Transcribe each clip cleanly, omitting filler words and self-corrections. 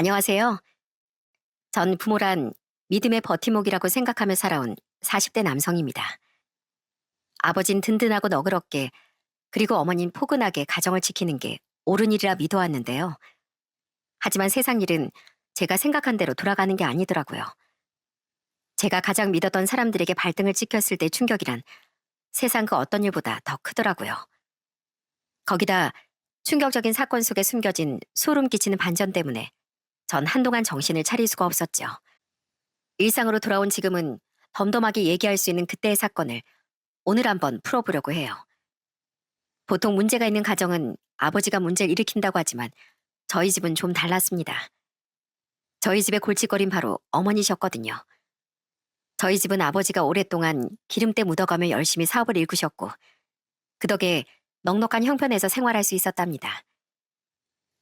안녕하세요. 전 부모란 믿음의 버팀목이라고 생각하며 살아온 40대 남성입니다. 아버진 든든하고 너그럽게, 그리고 어머닌 포근하게 가정을 지키는 게 옳은 일이라 믿어왔는데요. 하지만 세상 일은 제가 생각한 대로 돌아가는 게 아니더라고요. 제가 가장 믿었던 사람들에게 발등을 찍혔을 때 충격이란 세상 그 어떤 일보다 더 크더라고요. 거기다 충격적인 사건 속에 숨겨진 소름 끼치는 반전 때문에 전 한동안 정신을 차릴 수가 없었죠. 일상으로 돌아온 지금은 덤덤하게 얘기할 수 있는 그때의 사건을 오늘 한번 풀어보려고 해요. 보통 문제가 있는 가정은 아버지가 문제를 일으킨다고 하지만 저희 집은 좀 달랐습니다. 저희 집의 골칫거린 바로 어머니셨거든요. 저희 집은 아버지가 오랫동안 기름때 묻어가며 열심히 사업을 일구셨고 그 덕에 넉넉한 형편에서 생활할 수 있었답니다.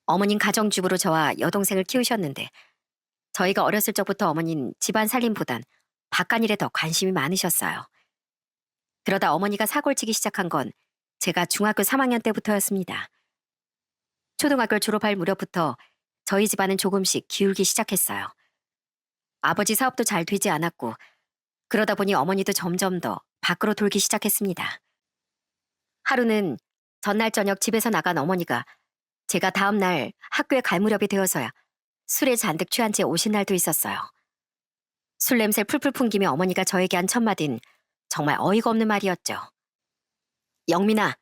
어머닌 가정주부로 저와 여동생을 키우셨는데 저희가 어렸을 적부터 어머닌 집안 살림보단 바깥일에 더 관심이 많으셨어요. 그러다 어머니가 사고를 치기 시작한 건 제가 중학교 3학년 때부터였습니다. 초등학교 졸업할 무렵부터 저희 집안은 조금씩 기울기 시작했어요. 아버지 사업도 잘 되지 않았고 그러다 보니 어머니도 점점 더 밖으로 돌기 시작했습니다. 하루는 전날 저녁 집에서 나간 어머니가 제가 다음 날 학교에 갈 무렵이 되어서야 술에 잔뜩 취한 채 오신 날도 있었어요. 술 냄새 풀풀 풍기며 어머니가 저에게 한 첫마디는 정말 어이가 없는 말이었죠. 영민아,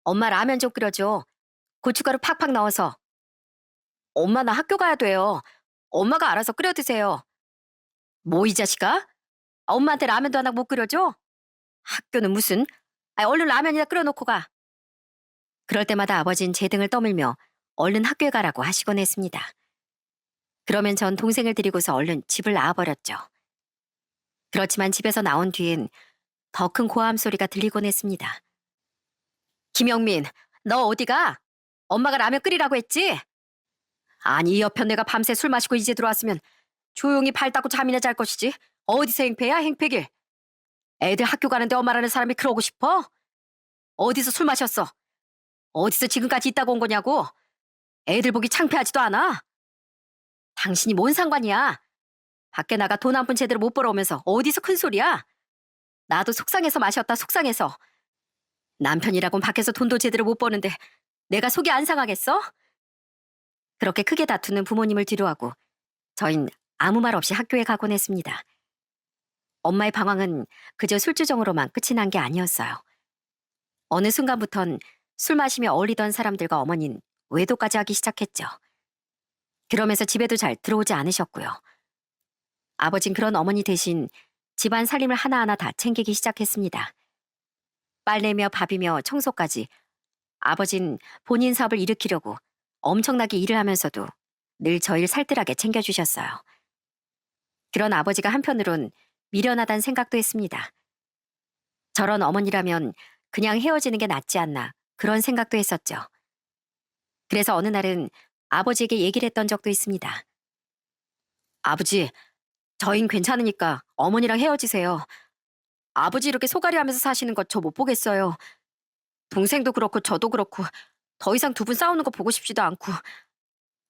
엄마 라면 좀 끓여줘. 고춧가루 팍팍 넣어서. 엄마 나 학교 가야 돼요. 엄마가 알아서 끓여 드세요. 뭐 이 자식아? 엄마한테 라면도 하나 못 끓여줘? 학교는 무슨? 얼른 라면이나 끓여놓고 가. 그럴 때마다 아버진 제 등을 떠밀며 얼른 학교에 가라고 하시곤 했습니다. 그러면 전 동생을 데리고서 얼른 집을 나와버렸죠. 그렇지만 집에서 나온 뒤엔 더 큰 고함 소리가 들리곤 했습니다. 김영민, 너 어디가? 엄마가 라면 끓이라고 했지? 아니 이 여편 내가 밤새 술 마시고 이제 들어왔으면 조용히 발 닦고 잠이나 잘 것이지. 어디서 행패야 행패길. 애들 학교 가는데 엄마라는 사람이 그러고 싶어? 어디서 술 마셨어? 어디서 지금까지 있다고 온 거냐고? 애들 보기 창피하지도 않아? 당신이 뭔 상관이야? 밖에 나가 돈 한 푼 제대로 못 벌어오면서 어디서 큰 소리야? 나도 속상해서 마셨다 속상해서. 남편이라곤 밖에서 돈도 제대로 못 버는데 내가 속이 안 상하겠어? 그렇게 크게 다투는 부모님을 뒤로하고 저흰 아무 말 없이 학교에 가곤 했습니다. 엄마의 방황은 그저 술주정으로만 끝이 난 게 아니었어요. 어느 순간부턴 술 마시며 어울리던 사람들과 어머니는 외도까지 하기 시작했죠. 그러면서 집에도 잘 들어오지 않으셨고요. 아버진 그런 어머니 대신 집안 살림을 하나하나 다 챙기기 시작했습니다. 빨래며 밥이며 청소까지 아버진 본인 사업을 일으키려고 엄청나게 일을 하면서도 늘 저희를 살뜰하게 챙겨주셨어요. 그런 아버지가 한편으론 미련하다는 생각도 했습니다. 저런 어머니라면 그냥 헤어지는 게 낫지 않나 그런 생각도 했었죠. 그래서 어느 날은 아버지에게 얘기를 했던 적도 있습니다. 아버지, 저흰 괜찮으니까 어머니랑 헤어지세요. 아버지 이렇게 소갈이 하면서 사시는 거 저 못 보겠어요. 동생도 그렇고 저도 그렇고 더 이상 두 분 싸우는 거 보고 싶지도 않고.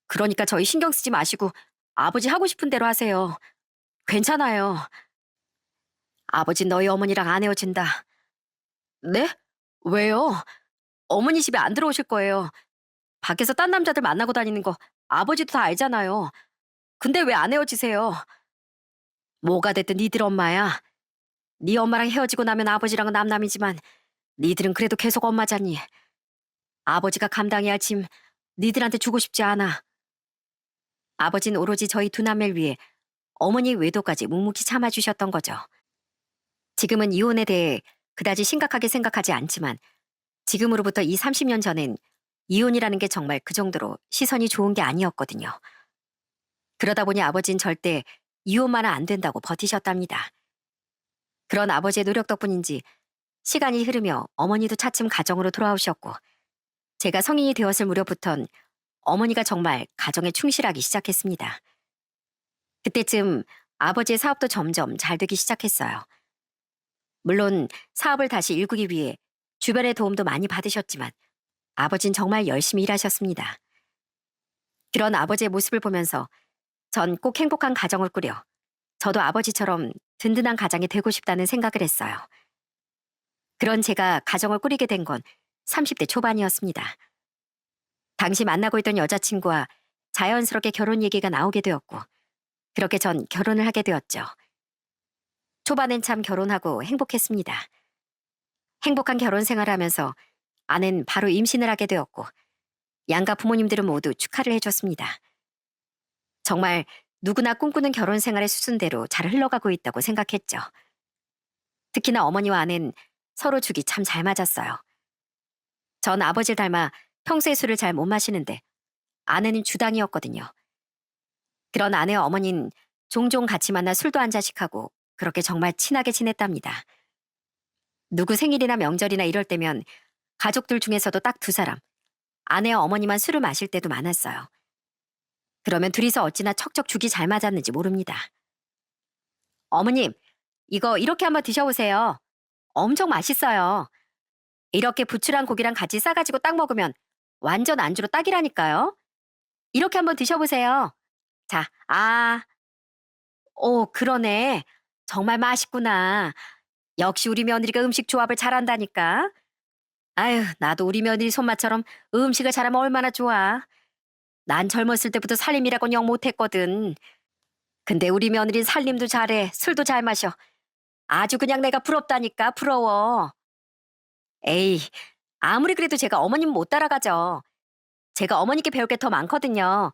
그러니까 저희 신경 쓰지 마시고 아버지 하고 싶은 대로 하세요. 괜찮아요. 아버지 너희 어머니랑 안 헤어진다. 네? 왜요? 어머니 집에 안 들어오실 거예요. 밖에서 딴 남자들 만나고 다니는 거 아버지도 다 알잖아요. 근데 왜 안 헤어지세요? 뭐가 됐든 니들 엄마야. 네 엄마랑 헤어지고 나면 아버지랑은 남남이지만 니들은 그래도 계속 엄마잖니. 아버지가 감당해야 할 짐 니들한테 주고 싶지 않아. 아버지는 오로지 저희 두 남매를 위해 어머니의 외도까지 묵묵히 참아주셨던 거죠. 지금은 이혼에 대해 그다지 심각하게 생각하지 않지만 지금으로부터 이 30년 전엔 이혼이라는 게 정말 그 정도로 시선이 좋은 게 아니었거든요. 그러다 보니 아버진 절대 이혼만은 안 된다고 버티셨답니다. 그런 아버지의 노력 덕분인지 시간이 흐르며 어머니도 차츰 가정으로 돌아오셨고 제가 성인이 되었을 무렵부턴 어머니가 정말 가정에 충실하기 시작했습니다. 그때쯤 아버지의 사업도 점점 잘 되기 시작했어요. 물론 사업을 다시 일구기 위해 주변의 도움도 많이 받으셨지만 아버진 정말 열심히 일하셨습니다. 그런 아버지의 모습을 보면서 전 꼭 행복한 가정을 꾸려 저도 아버지처럼 든든한 가장이 되고 싶다는 생각을 했어요. 그런 제가 가정을 꾸리게 된 건 30대 초반이었습니다. 당시 만나고 있던 여자친구와 자연스럽게 결혼 얘기가 나오게 되었고, 그렇게 전 결혼을 하게 되었죠. 초반엔 참 결혼하고 행복했습니다. 행복한 결혼 생활을 하면서 아내는 바로 임신을 하게 되었고, 양가 부모님들은 모두 축하를 해줬습니다. 정말 누구나 꿈꾸는 결혼 생활의 수순대로 잘 흘러가고 있다고 생각했죠. 특히나 어머니와 아내는 서로 죽이 참 잘 맞았어요. 전 아버지를 닮아 평소에 술을 잘 못 마시는데 아내는 주당이었거든요. 그런 아내와 어머니는 종종 같이 만나 술도 한 잔씩 하고 그렇게 정말 친하게 지냈답니다. 누구 생일이나 명절이나 이럴 때면 가족들 중에서도 딱 두 사람, 아내와 어머니만 술을 마실 때도 많았어요. 그러면 둘이서 어찌나 척척 죽이 잘 맞았는지 모릅니다. 어머님, 이거 이렇게 한번 드셔보세요. 엄청 맛있어요. 이렇게 부추랑 고기랑 같이 싸가지고 딱 먹으면 완전 안주로 딱이라니까요. 이렇게 한번 드셔보세요. 자, 오, 그러네. 정말 맛있구나. 역시 우리 며느리가 음식 조합을 잘한다니까. 아유, 나도 우리 며느리 손맛처럼 음식을 잘하면 얼마나 좋아. 난 젊었을 때부터 살림이라곤 영 못했거든. 근데 우리 며느리 살림도 잘해, 술도 잘 마셔. 아주 그냥 내가 부럽다니까, 부러워. 에이, 아무리 그래도 제가 어머님 못 따라가죠. 제가 어머니께 배울 게 더 많거든요.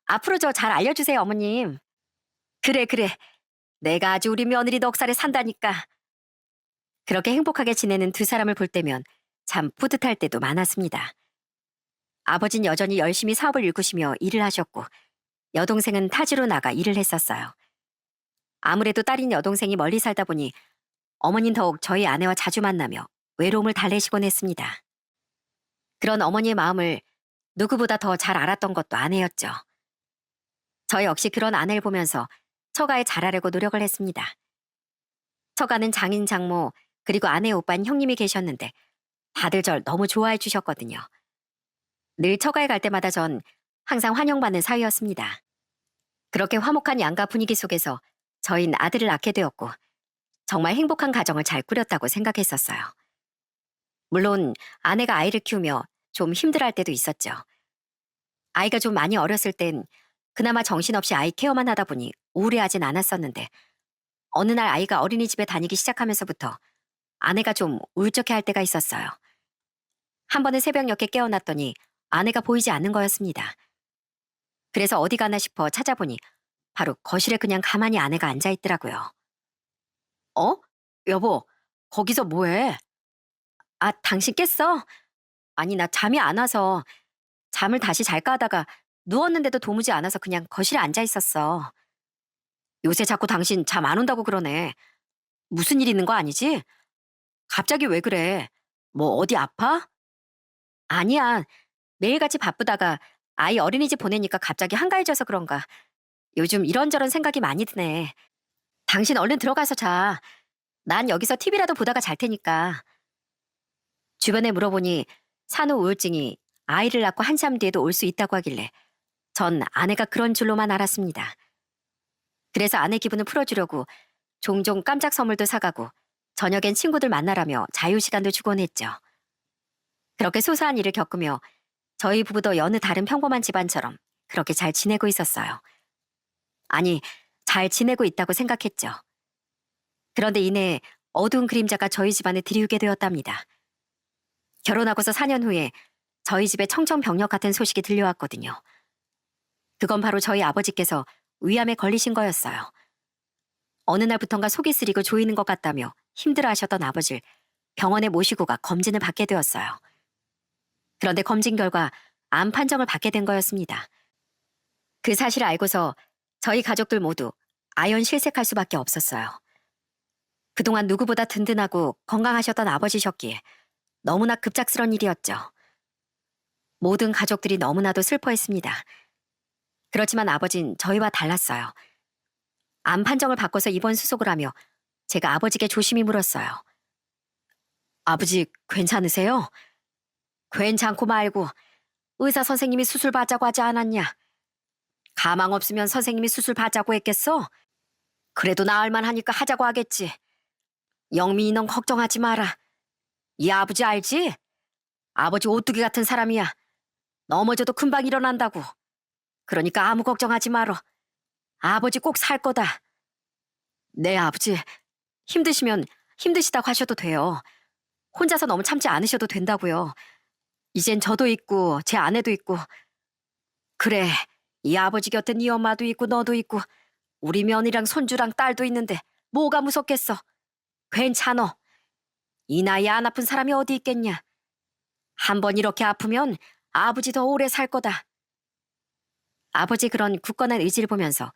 앞으로 저 잘 알려주세요, 어머님. 그래, 그래. 내가 아주 우리 며느리 넉살에 산다니까. 그렇게 행복하게 지내는 두 사람을 볼 때면 참 뿌듯할 때도 많았습니다. 아버진 여전히 열심히 사업을 일구시며 일을 하셨고, 여동생은 타지로 나가 일을 했었어요. 아무래도 딸인 여동생이 멀리 살다 보니 어머닌 더욱 저희 아내와 자주 만나며 외로움을 달래시곤 했습니다. 그런 어머니의 마음을 누구보다 더 잘 알았던 것도 아내였죠. 저 역시 그런 아내를 보면서 처가에 잘하려고 노력을 했습니다. 처가는 장인, 장모, 그리고 아내의 오빠인 형님이 계셨는데 다들 절 너무 좋아해 주셨거든요. 늘 처가에 갈 때마다 전 항상 환영받는 사위였습니다. 그렇게 화목한 양가 분위기 속에서 저희는 아들을 낳게 되었고 정말 행복한 가정을 잘 꾸렸다고 생각했었어요. 물론 아내가 아이를 키우며 좀 힘들어할 때도 있었죠. 아이가 좀 많이 어렸을 땐 그나마 정신없이 아이 케어만 하다 보니 우울해하진 않았었는데 어느 날 아이가 어린이집에 다니기 시작하면서부터 아내가 좀 울적해할 때가 있었어요. 한 번은 새벽녘에 깨어났더니 아내가 보이지 않는 거였습니다. 그래서 어디 가나 싶어 찾아보니 바로 거실에 그냥 가만히 아내가 앉아있더라고요. 어? 여보, 거기서 뭐해? 아, 당신 깼어? 아니, 나 잠이 안 와서 잠을 다시 잘까 하다가 누웠는데도 도무지 안 와서 그냥 거실에 앉아 있었어. 요새 자꾸 당신 잠 안 온다고 그러네. 무슨 일 있는 거 아니지? 갑자기 왜 그래? 뭐 어디 아파? 아니야. 매일같이 바쁘다가 아이 어린이집 보내니까 갑자기 한가해져서 그런가. 요즘 이런저런 생각이 많이 드네. 당신 얼른 들어가서 자. 난 여기서 TV라도 보다가 잘 테니까. 주변에 물어보니 산후 우울증이 아이를 낳고 한참 뒤에도 올 수 있다고 하길래 전 아내가 그런 줄로만 알았습니다. 그래서 아내 기분을 풀어주려고 종종 깜짝 선물도 사가고 저녁엔 친구들 만나라며 자유시간도 주곤 했죠. 그렇게 소소한 일을 겪으며 저희 부부도 여느 다른 평범한 집안처럼 그렇게 잘 지내고 있었어요. 아니, 잘 지내고 있다고 생각했죠. 그런데 이내 어두운 그림자가 저희 집안에 들이우게 되었답니다. 결혼하고서 4년 후에 저희 집에 청천벽력 같은 소식이 들려왔거든요. 그건 바로 저희 아버지께서 위암에 걸리신 거였어요. 어느 날부턴가 속이 쓰리고 조이는 것 같다며 힘들어하셨던 아버지를 병원에 모시고 가 검진을 받게 되었어요. 그런데 검진 결과 암 판정을 받게 된 거였습니다. 그 사실을 알고서 저희 가족들 모두 아연 실색할 수밖에 없었어요. 그동안 누구보다 든든하고 건강하셨던 아버지셨기에 너무나 급작스런 일이었죠. 모든 가족들이 너무나도 슬퍼했습니다. 그렇지만 아버진 저희와 달랐어요. 암 판정을 받고서 입원 수속을 하며 제가 아버지께 조심히 물었어요. 아버지 괜찮으세요? 괜찮고 말고 의사 선생님이 수술 받자고 하지 않았냐? 가망 없으면 선생님이 수술 받자고 했겠어? 그래도 나을 만하니까 하자고 하겠지. 영민이 넌 걱정하지 마라. 이 아버지 알지? 아버지 오뚜기 같은 사람이야. 넘어져도 금방 일어난다고. 그러니까 아무 걱정하지 말어. 아버지 꼭 살 거다. 네, 아버지. 힘드시면 힘드시다고 하셔도 돼요. 혼자서 너무 참지 않으셔도 된다고요. 이젠 저도 있고 제 아내도 있고. 그래, 이 아버지 곁엔 네 엄마도 있고 너도 있고 우리 며느리랑 손주랑 딸도 있는데 뭐가 무섭겠어. 괜찮어. 이 나이에 안 아픈 사람이 어디 있겠냐. 한 번 이렇게 아프면 아버지 더 오래 살 거다. 아버지 그런 굳건한 의지를 보면서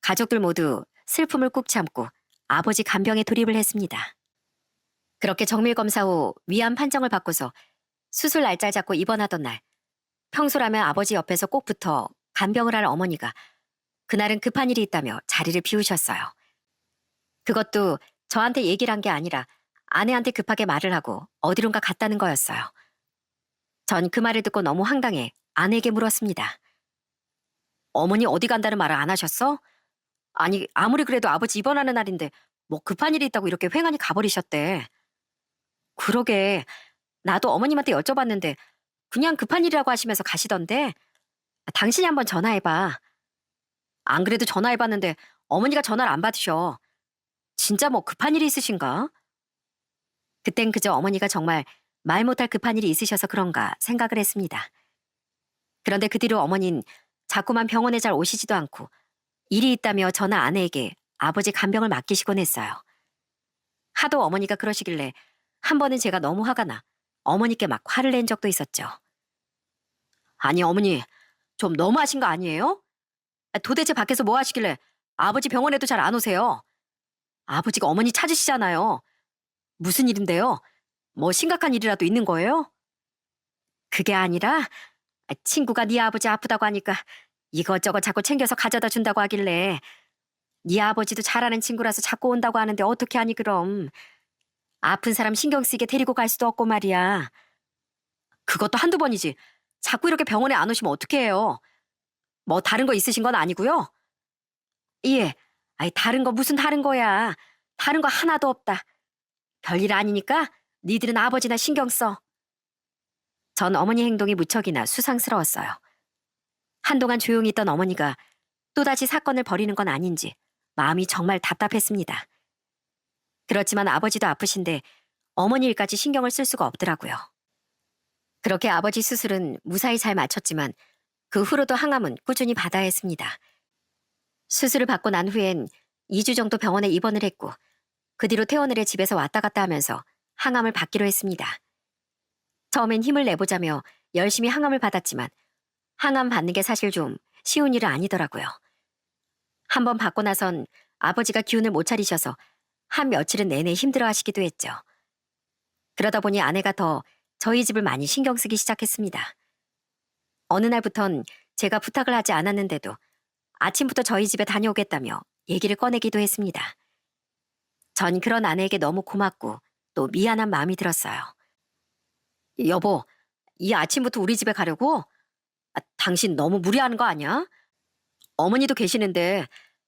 가족들 모두 슬픔을 꾹 참고 아버지 간병에 돌입을 했습니다. 그렇게 정밀 검사 후 위암 판정을 받고서 수술 날짜 잡고 입원하던 날, 평소라면 아버지 옆에서 꼭 붙어 간병을 할 어머니가 그날은 급한 일이 있다며 자리를 비우셨어요. 그것도 저한테 얘기를 한 게 아니라 아내한테 급하게 말을 하고 어디론가 갔다는 거였어요. 전 그 말을 듣고 너무 황당해 아내에게 물었습니다. 어머니 어디 간다는 말을 안 하셨어? 아니 아무리 그래도 아버지 입원하는 날인데 뭐 급한 일이 있다고 이렇게 횡하니 가버리셨대. 그러게 나도 어머님한테 여쭤봤는데 그냥 급한 일이라고 하시면서 가시던데 당신이 한번 전화해봐. 안 그래도 전화해봤는데 어머니가 전화를 안 받으셔. 진짜 뭐 급한 일이 있으신가? 그땐 그저 어머니가 정말 말 못할 급한 일이 있으셔서 그런가 생각을 했습니다. 그런데 그 뒤로 어머닌 자꾸만 병원에 잘 오시지도 않고 일이 있다며 저나 아내에게 아버지 간병을 맡기시곤 했어요. 하도 어머니가 그러시길래 한 번은 제가 너무 화가 나 어머니께 막 화를 낸 적도 있었죠. 아니 어머니 좀 너무하신 거 아니에요? 도대체 밖에서 뭐 하시길래 아버지 병원에도 잘 안 오세요? 아버지가 어머니 찾으시잖아요. 무슨 일인데요? 뭐 심각한 일이라도 있는 거예요? 그게 아니라 친구가 네 아버지 아프다고 하니까 이것저것 자꾸 챙겨서 가져다 준다고 하길래 네 아버지도 잘하는 친구라서 자꾸 온다고 하는데 어떻게 하니 그럼. 아픈 사람 신경 쓰이게 데리고 갈 수도 없고 말이야. 그것도 한두 번이지. 자꾸 이렇게 병원에 안 오시면 어떻게 해요? 뭐 다른 거 있으신 건 아니고요? 예. 아이 다른 거 무슨 다른 거야. 다른 거 하나도 없다. 별일 아니니까 니들은 아버지나 신경 써. 전 어머니 행동이 무척이나 수상스러웠어요. 한동안 조용히 있던 어머니가 또다시 사건을 벌이는 건 아닌지 마음이 정말 답답했습니다. 그렇지만 아버지도 아프신데 어머니 일까지 신경을 쓸 수가 없더라고요. 그렇게 아버지 수술은 무사히 잘 마쳤지만 그 후로도 항암은 꾸준히 받아야 했습니다. 수술을 받고 난 후엔 2주 정도 병원에 입원을 했고 그 뒤로 퇴원을 해 집에서 왔다 갔다 하면서 항암을 받기로 했습니다. 처음엔 힘을 내보자며 열심히 항암을 받았지만 항암 받는 게 사실 좀 쉬운 일은 아니더라고요. 한번 받고 나선 아버지가 기운을 못 차리셔서 한 며칠은 내내 힘들어 하시기도 했죠. 그러다 보니 아내가 더 저희 집을 많이 신경 쓰기 시작했습니다. 어느 날부턴 제가 부탁을 하지 않았는데도 아침부터 저희 집에 다녀오겠다며 얘기를 꺼내기도 했습니다. 전 그런 아내에게 너무 고맙고 또 미안한 마음이 들었어요. 여보, 이 아침부터 우리 집에 가려고? 당신 너무 무리하는 거 아니야? 어머니도 계시는데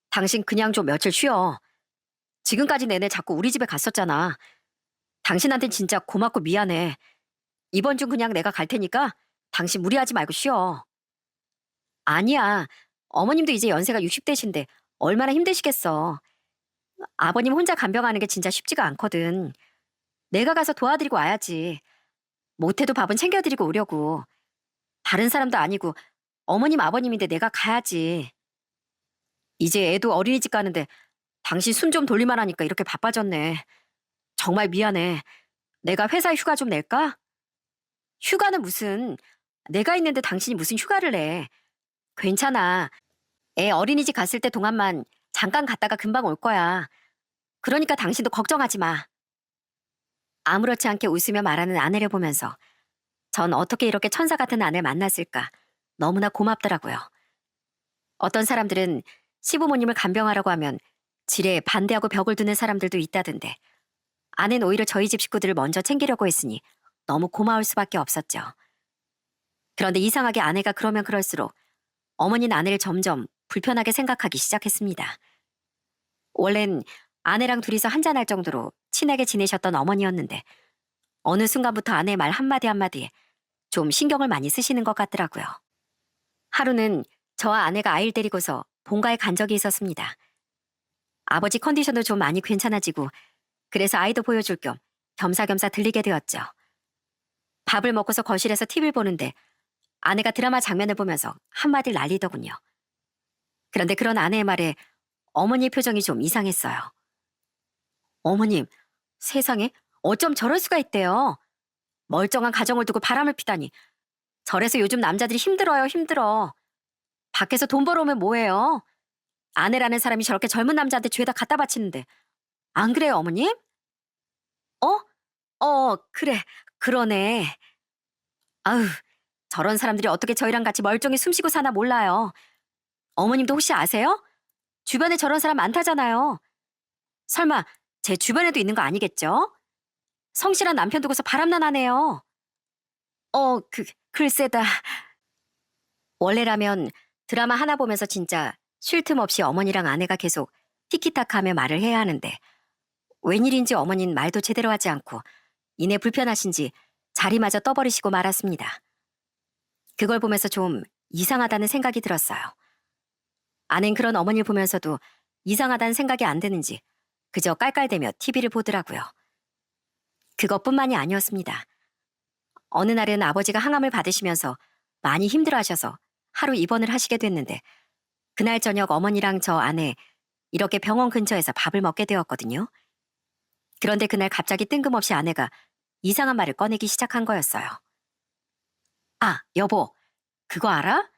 당신 그냥 좀 며칠 쉬어. 지금까지 내내 자꾸 우리 집에 갔었잖아. 당신한텐 진짜 고맙고 미안해. 이번 주 그냥 내가 갈 테니까 당신 무리하지 말고 쉬어. 아니야. 어머님도 이제 연세가 60대신데 얼마나 힘드시겠어. 아버님 혼자 간병하는 게 진짜 쉽지가 않거든. 내가 가서 도와드리고 와야지. 못해도 밥은 챙겨드리고 오려고. 다른 사람도 아니고 어머님 아버님인데 내가 가야지. 이제 애도 어린이집 가는데 당신 숨 좀 돌릴만 하니까 이렇게 바빠졌네. 정말 미안해. 내가 회사 휴가 좀 낼까? 휴가는 무슨. 내가 있는데 당신이 무슨 휴가를 내. 괜찮아. 애 어린이집 갔을 때 동안만 잠깐 갔다가 금방 올 거야. 그러니까 당신도 걱정하지 마. 아무렇지 않게 웃으며 말하는 아내를 보면서 전 어떻게 이렇게 천사 같은 아내를 만났을까 너무나 고맙더라고요. 어떤 사람들은 시부모님을 간병하라고 하면 지레 반대하고 벽을 두는 사람들도 있다던데 아내는 오히려 저희 집 식구들을 먼저 챙기려고 했으니 너무 고마울 수밖에 없었죠. 그런데 이상하게 아내가 그러면 그럴수록 어머니는 아내를 점점 불편하게 생각하기 시작했습니다. 원래는 아내랑 둘이서 한잔할 정도로 친하게 지내셨던 어머니였는데 어느 순간부터 아내의 말 한마디 한마디에 좀 신경을 많이 쓰시는 것 같더라고요. 하루는 저와 아내가 아이를 데리고서 본가에 간 적이 있었습니다. 아버지 컨디션도 좀 많이 괜찮아지고 그래서 아이도 보여줄 겸 겸사겸사 들리게 되었죠. 밥을 먹고서 거실에서 TV를 보는데 아내가 드라마 장면을 보면서 한마디를 날리더군요. 그런데 그런 아내의 말에 어머니의 표정이 좀 이상했어요. 어머님, 세상에 어쩜 저럴 수가 있대요. 멀쩡한 가정을 두고 바람을 피다니. 저래서 요즘 남자들이 힘들어요, 힘들어. 밖에서 돈 벌어오면 뭐해요? 아내라는 사람이 저렇게 젊은 남자한테 죄다 갖다 바치는데. 안 그래요, 어머님? 어? 그래. 그러네. 아유, 저런 사람들이 어떻게 저희랑 같이 멀쩡히 숨쉬고 사나 몰라요. 어머님도 혹시 아세요? 주변에 저런 사람 많다잖아요. 설마 제 주변에도 있는 거 아니겠죠? 성실한 남편 두고서 바람난 아내요. 글쎄다. 원래라면 드라마 하나 보면서 진짜 쉴 틈 없이 어머니랑 아내가 계속 티키타카하며 말을 해야 하는데 웬일인지 어머니는 말도 제대로 하지 않고 이내 불편하신지 자리마저 떠버리시고 말았습니다. 그걸 보면서 좀 이상하다는 생각이 들었어요. 아낸 그런 어머니를 보면서도 이상하다는 생각이 안 드는지 그저 깔깔대며 TV를 보더라고요. 그것뿐만이 아니었습니다. 어느 날은 아버지가 항암을 받으시면서 많이 힘들어하셔서 하루 입원을 하시게 됐는데 그날 저녁 어머니랑 저 아내 이렇게 병원 근처에서 밥을 먹게 되었거든요. 그런데 그날 갑자기 뜬금없이 아내가 이상한 말을 꺼내기 시작한 거였어요. 아, 여보, 그거 알아?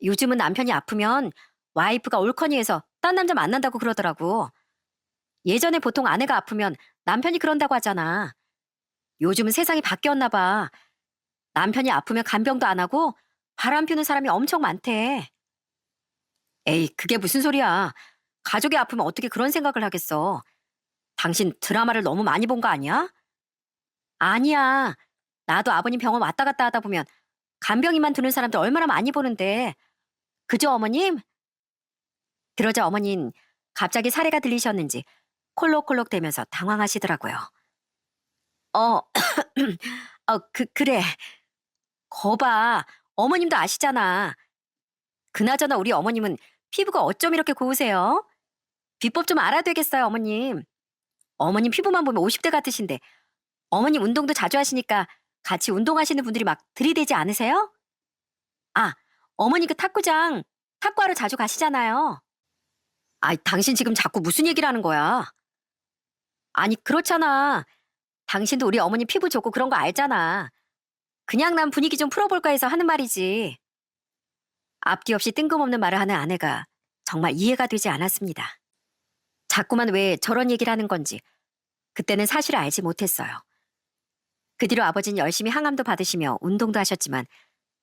요즘은 남편이 아프면 와이프가 옳거니해서 딴 남자 만난다고 그러더라고. 예전에 보통 아내가 아프면 남편이 그런다고 하잖아. 요즘은 세상이 바뀌었나 봐. 남편이 아프면 간병도 안 하고 바람 피우는 사람이 엄청 많대. 에이, 그게 무슨 소리야. 가족이 아프면 어떻게 그런 생각을 하겠어. 당신 드라마를 너무 많이 본 거 아니야? 아니야. 나도 아버님 병원 왔다 갔다 하다 보면 간병인만 두는 사람들 얼마나 많이 보는데. 그죠, 어머님? 그러자 어머니는 갑자기 사례가 들리셨는지 콜록콜록 대면서 당황하시더라고요. 어, 그래. 거봐. 어머님도 아시잖아. 그나저나 우리 어머님은 피부가 어쩜 이렇게 고우세요? 비법 좀 알아야 되겠어요, 어머님. 어머님 피부만 보면 50대 같으신데 어머님 운동도 자주 하시니까 같이 운동하시는 분들이 막 들이대지 않으세요? 아, 어머니 그 탁구장 탁구하러 자주 가시잖아요. 아이, 당신 지금 자꾸 무슨 얘기를 하는 거야? 아니, 그렇잖아. 당신도 우리 어머니 피부 좋고 그런 거 알잖아. 그냥 난 분위기 좀 풀어볼까 해서 하는 말이지. 앞뒤 없이 뜬금없는 말을 하는 아내가 정말 이해가 되지 않았습니다. 자꾸만 왜 저런 얘기를 하는 건지 그때는 사실을 알지 못했어요. 그 뒤로 아버지는 열심히 항암도 받으시며 운동도 하셨지만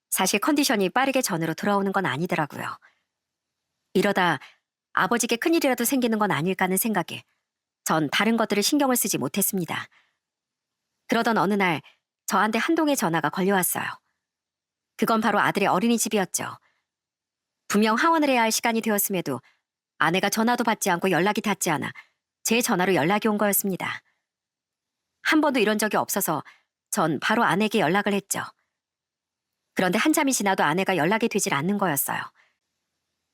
사실 컨디션이 빠르게 전으로 돌아오는 건 아니더라고요. 이러다 아버지께 큰일이라도 생기는 건 아닐까 하는 생각에 전 다른 것들을 신경을 쓰지 못했습니다. 그러던 어느 날 저한테 한동의 전화가 걸려왔어요. 그건 바로 아들의 어린이집이었죠. 분명 하원을 해야 할 시간이 되었음에도 아내가 전화도 받지 않고 연락이 닿지 않아 제 전화로 연락이 온 거였습니다. 한 번도 이런 적이 없어서 전 바로 아내에게 연락을 했죠. 그런데 한참이 지나도 아내가 연락이 되질 않는 거였어요.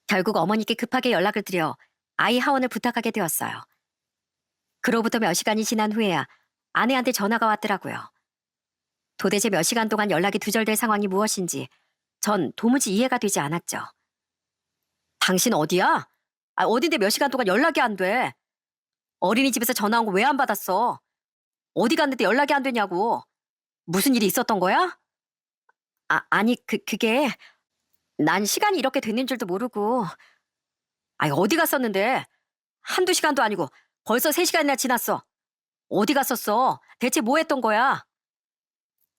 결국 어머니께 급하게 연락을 드려 아이 하원을 부탁하게 되었어요. 그로부터 몇 시간이 지난 후에야 아내한테 전화가 왔더라고요. 도대체 몇 시간 동안 연락이 두절될 상황이 무엇인지 전 도무지 이해가 되지 않았죠. 당신 어디야? 어딘데 몇 시간 동안 연락이 안 돼? 어린이집에서 전화 온 거 왜 안 받았어? 어디 갔는데 연락이 안 되냐고. 무슨 일이 있었던 거야? 아니, 그게 난 시간이 이렇게 됐는 줄도 모르고. 어디 갔었는데? 한두 시간도 아니고 벌써 3시간이나 지났어. 어디 갔었어? 대체 뭐 했던 거야?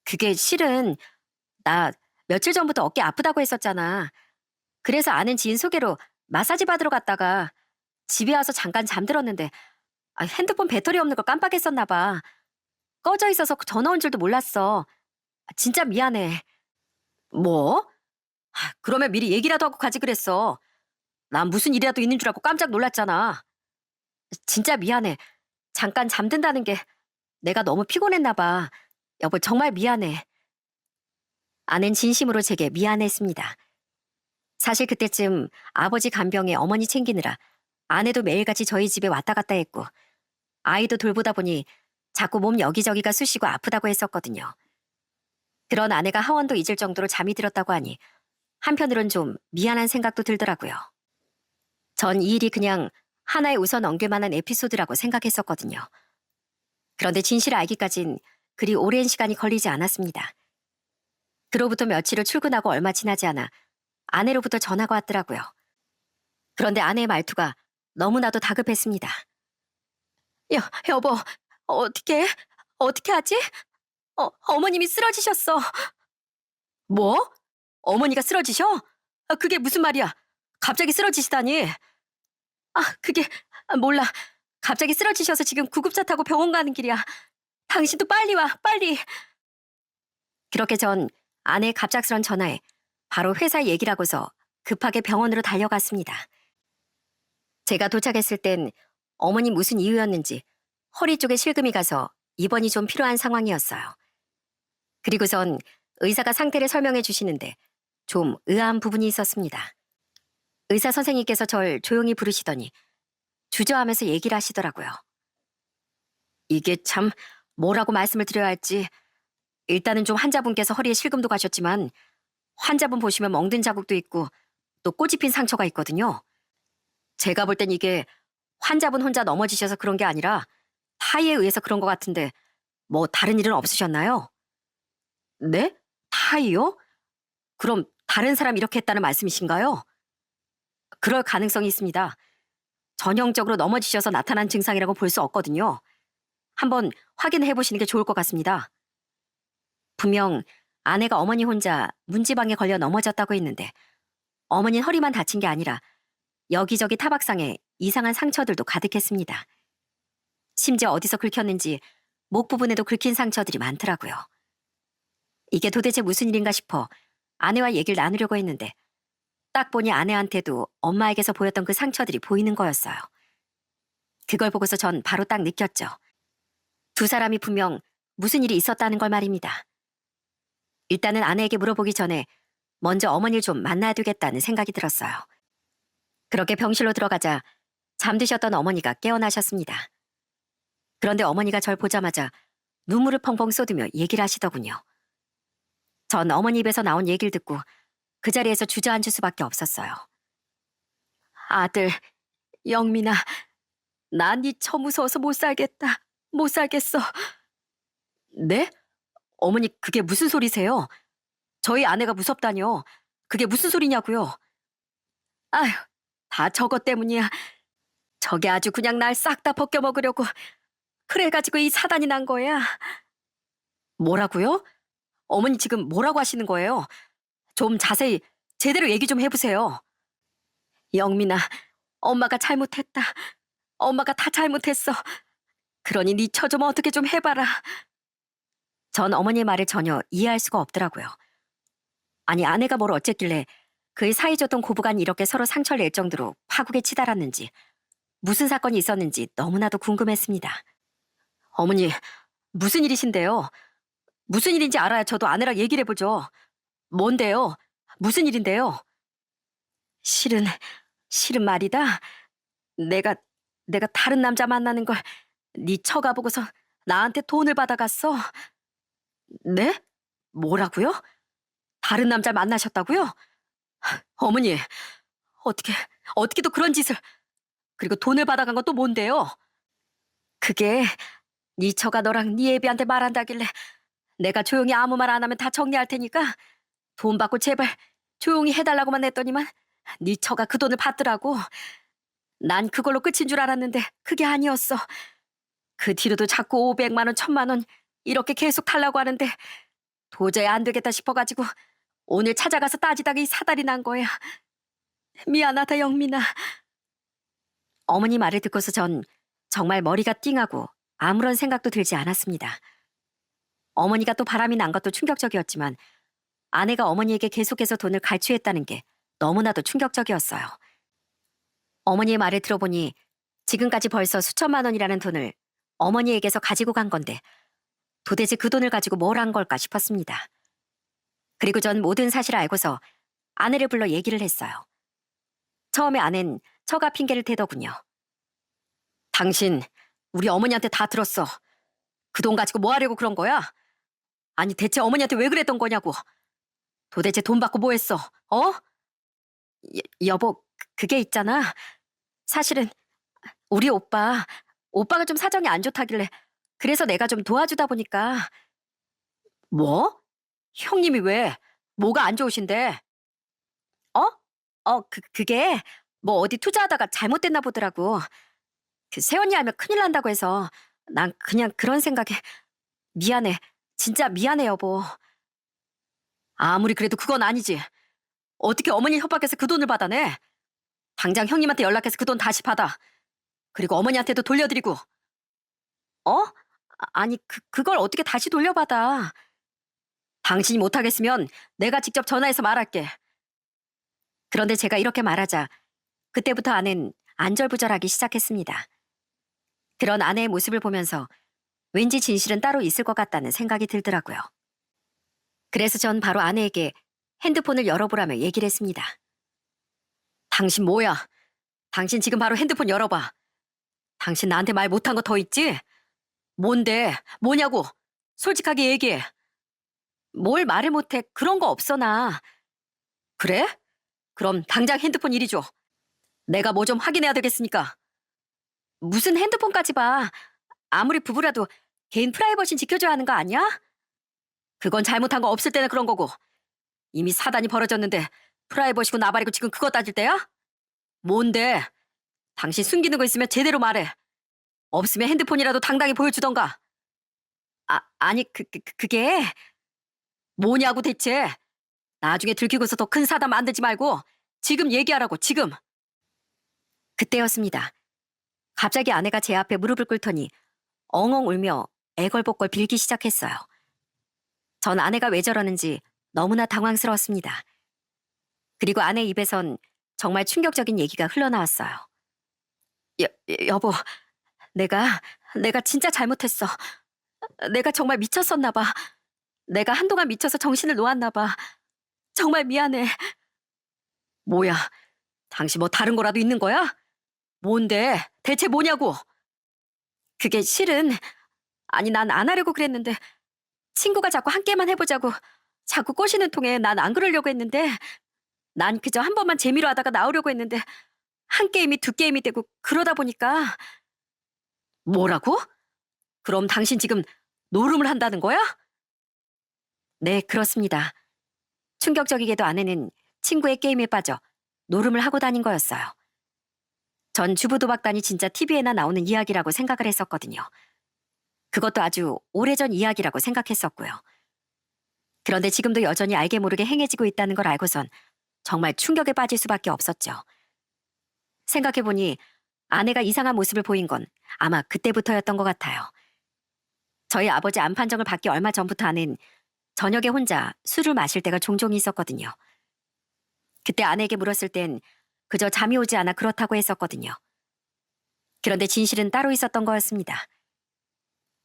그게 실은 나 며칠 전부터 어깨 아프다고 했었잖아. 그래서 아는 지인 소개로 마사지 받으러 갔다가 집에 와서 잠깐 잠들었는데 핸드폰 배터리 없는 걸 깜빡했었나 봐. 꺼져 있어서 전화 온 줄도 몰랐어. 진짜 미안해. 뭐? 그러면 미리 얘기라도 하고 가지 그랬어. 난 무슨 일이라도 있는 줄 알고 깜짝 놀랐잖아. 진짜 미안해. 잠깐 잠든다는 게 내가 너무 피곤했나 봐. 여보, 정말 미안해. 아는 진심으로 제게 미안했습니다. 사실 그때쯤 아버지 간병에 어머니 챙기느라 아내도 매일같이 저희 집에 왔다 갔다 했고 아이도 돌보다 보니 자꾸 몸 여기저기가 쑤시고 아프다고 했었거든요. 그런 아내가 하원도 잊을 정도로 잠이 들었다고 하니 한편으론 좀 미안한 생각도 들더라고요. 전 이 일이 그냥 하나의 웃어 넘길 만한 에피소드라고 생각했었거든요. 그런데 진실을 알기까진 그리 오랜 시간이 걸리지 않았습니다. 그로부터 며칠 후 출근하고 얼마 지나지 않아 아내로부터 전화가 왔더라고요. 그런데 아내의 말투가 너무나도 다급했습니다. 여보, 어떻게? 어떻게 하지? 어머님이 쓰러지셨어. 뭐? 어머니가 쓰러지셔? 그게 무슨 말이야? 갑자기 쓰러지시다니. 그게 몰라. 갑자기 쓰러지셔서 지금 구급차 타고 병원 가는 길이야. 당신도 빨리 와, 빨리. 그렇게 전 아내의 갑작스런 전화에 바로 회사 얘기를 하고서 급하게 병원으로 달려갔습니다. 제가 도착했을 땐 어머니 무슨 이유였는지 허리 쪽에 실금이 가서 입원이 좀 필요한 상황이었어요. 그리고선 의사가 상태를 설명해 주시는데 좀 의아한 부분이 있었습니다. 의사 선생님께서 절 조용히 부르시더니 주저하면서 얘기를 하시더라고요. 이게 참 뭐라고 말씀을 드려야 할지. 일단은 좀 환자분께서 허리에 실금도 가셨지만 환자분 보시면 멍든 자국도 있고 또 꽃이 핀 상처가 있거든요. 제가 볼 땐 이게 환자분 혼자 넘어지셔서 그런 게 아니라 타이에 의해서 그런 것 같은데 뭐 다른 일은 없으셨나요? 네? 타이요? 그럼 다른 사람 이렇게 했다는 말씀이신가요? 그럴 가능성이 있습니다. 전형적으로 넘어지셔서 나타난 증상이라고 볼 수 없거든요. 한번 확인해 보시는 게 좋을 것 같습니다. 분명 아내가 어머니 혼자 문지방에 걸려 넘어졌다고 했는데 어머니는 허리만 다친 게 아니라 여기저기 타박상에 이상한 상처들도 가득했습니다. 심지어 어디서 긁혔는지 목 부분에도 긁힌 상처들이 많더라고요. 이게 도대체 무슨 일인가 싶어 아내와 얘기를 나누려고 했는데 딱 보니 아내한테도 엄마에게서 보였던 그 상처들이 보이는 거였어요. 그걸 보고서 전 바로 딱 느꼈죠. 두 사람이 분명 무슨 일이 있었다는 걸 말입니다. 일단은 아내에게 물어보기 전에 먼저 어머니를 좀 만나야 되겠다는 생각이 들었어요. 그렇게 병실로 들어가자 잠드셨던 어머니가 깨어나셨습니다. 그런데 어머니가 절 보자마자 눈물을 펑펑 쏟으며 얘기를 하시더군요. 전 어머니 입에서 나온 얘기를 듣고 그 자리에서 주저앉을 수밖에 없었어요. 아들, 영민아, 난 네 처 무서워서 못 살겠다. 못 살겠어. 네? 어머니 그게 무슨 소리세요? 저희 아내가 무섭다뇨. 그게 무슨 소리냐고요? 아휴, 다 저것 때문이야. 저게 아주 그냥 날 싹 다 벗겨먹으려고 그래가지고 이 사단이 난 거야. 뭐라고요? 어머니 지금 뭐라고 하시는 거예요? 좀 자세히 제대로 얘기 좀 해보세요. 영민아, 엄마가 잘못했다. 엄마가 다 잘못했어. 그러니 네 처 좀 어떻게 좀 해봐라. 전 어머니의 말을 전혀 이해할 수가 없더라고요. 아니 아내가 뭘 어쨌길래 그의 사이좋던 고부간이 이렇게 서로 상처를 낼 정도로 파국에 치달았는지 무슨 사건이 있었는지 너무나도 궁금했습니다. 어머니 무슨 일이신데요? 무슨 일인지 알아야 저도 아내랑 얘기를 해보죠. 뭔데요? 무슨 일인데요? 실은 말이다. 내가 다른 남자 만나는 걸 네 처가 보고서 나한테 돈을 받아갔어. 네? 뭐라고요? 다른 남자 만나셨다고요? 어머니, 어떻게, 어떻게도 그런 짓을, 그리고 돈을 받아간 건 또 뭔데요? 그게 네 처가 너랑 네 애비한테 말한다길래 내가 조용히 아무 말 안 하면 다 정리할 테니까 돈 받고 제발 조용히 해달라고만 했더니만 네 처가 그 돈을 받더라고. 난 그걸로 끝인 줄 알았는데 그게 아니었어. 그 뒤로도 자꾸 500만 원, 1000만 원 이렇게 계속 달라고 하는데 도저히 안 되겠다 싶어가지고 오늘 찾아가서 따지다가 이 사달이 난 거야. 미안하다 영민아. 어머니 말을 듣고서 전 정말 머리가 띵하고 아무런 생각도 들지 않았습니다. 어머니가 또 바람이 난 것도 충격적이었지만 아내가 어머니에게 계속해서 돈을 갈취했다는 게 너무나도 충격적이었어요. 어머니의 말을 들어보니 지금까지 벌써 수천만 원이라는 돈을 어머니에게서 가지고 간 건데 도대체 그 돈을 가지고 뭘 한 걸까 싶었습니다. 그리고 전 모든 사실을 알고서 아내를 불러 얘기를 했어요. 처음에 아내는 처가 핑계를 대더군요. 당신 우리 어머니한테 다 들었어. 그 돈 가지고 뭐 하려고 그런 거야? 아니 대체 어머니한테 왜 그랬던 거냐고. 도대체 돈 받고 뭐 했어? 어? 여보, 그게 있잖아. 사실은 우리 오빠가 좀 사정이 안 좋다길래 그래서 내가 좀 도와주다 보니까. 뭐? 형님이 왜? 뭐가 안 좋으신데? 어? 그게 뭐 어디 투자하다가 잘못됐나 보더라고. 그 새언니 알면 큰일 난다고 해서 난 그냥 그런 생각에. 미안해. 진짜 미안해, 여보. 아무리 그래도 그건 아니지. 어떻게 어머니 협박해서 그 돈을 받아내? 당장 형님한테 연락해서 그 돈 다시 받아. 그리고 어머니한테도 돌려드리고. 어? 아니, 그걸 어떻게 다시 돌려받아. 당신이 못하겠으면 내가 직접 전화해서 말할게. 그런데 제가 이렇게 말하자 그때부터 아내는 안절부절하기 시작했습니다. 그런 아내의 모습을 보면서 왠지 진실은 따로 있을 것 같다는 생각이 들더라고요. 그래서 전 바로 아내에게 핸드폰을 열어보라며 얘기를 했습니다. 당신 뭐야? 당신 지금 바로 핸드폰 열어봐. 당신 나한테 말 못한 거 더 있지? 뭔데? 뭐냐고? 솔직하게 얘기해. 뭘 말을 못해? 그런 거 없어 나. 그래? 그럼 당장 핸드폰 이리 줘. 내가 뭐 좀 확인해야 되겠으니까. 무슨 핸드폰까지 봐. 아무리 부부라도 개인 프라이버시 지켜줘야 하는 거 아니야? 그건 잘못한 거 없을 때는 그런 거고. 이미 사단이 벌어졌는데 프라이버시고 나발이고 지금 그거 따질 때야? 뭔데? 당신 숨기는 거 있으면 제대로 말해. 없으면 핸드폰이라도 당당히 보여주던가. 아니 그게 뭐냐고 대체. 나중에 들키고서 더 큰 사단 만들지 말고 지금 얘기하라고 지금. 그때였습니다. 갑자기 아내가 제 앞에 무릎을 꿇더니 엉엉 울며 애걸복걸 빌기 시작했어요. 전 아내가 왜 저러는지 너무나 당황스러웠습니다. 그리고 아내 입에선 정말 충격적인 얘기가 흘러나왔어요. 여보, 내가 진짜 잘못했어. 내가 정말 미쳤었나 봐. 내가 한동안 미쳐서 정신을 놓았나 봐. 정말 미안해. 뭐야, 당신 뭐 다른 거라도 있는 거야? 뭔데? 대체 뭐냐고? 그게 실은, 아니 난 안 하려고 그랬는데 친구가 자꾸 함께만 해보자고 자꾸 꼬시는 통에 난 안 그러려고 했는데 난 그저 한 번만 재미로 하다가 나오려고 했는데 한 게임이 두 게임이 되고 그러다 보니까. 뭐라고? 그럼 당신 지금 노름을 한다는 거야? 네, 그렇습니다. 충격적이게도 아내는 친구의 게임에 빠져 노름을 하고 다닌 거였어요. 전 주부도박단이 진짜 TV에나 나오는 이야기라고 생각을 했었거든요. 그것도 아주 오래전 이야기라고 생각했었고요. 그런데 지금도 여전히 알게 모르게 행해지고 있다는 걸 알고선 정말 충격에 빠질 수밖에 없었죠. 생각해보니 아내가 이상한 모습을 보인 건 아마 그때부터였던 것 같아요. 저희 아버지 암 판정을 받기 얼마 전부터 아내는 저녁에 혼자 술을 마실 때가 종종 있었거든요. 그때 아내에게 물었을 땐 그저 잠이 오지 않아 그렇다고 했었거든요. 그런데 진실은 따로 있었던 거였습니다.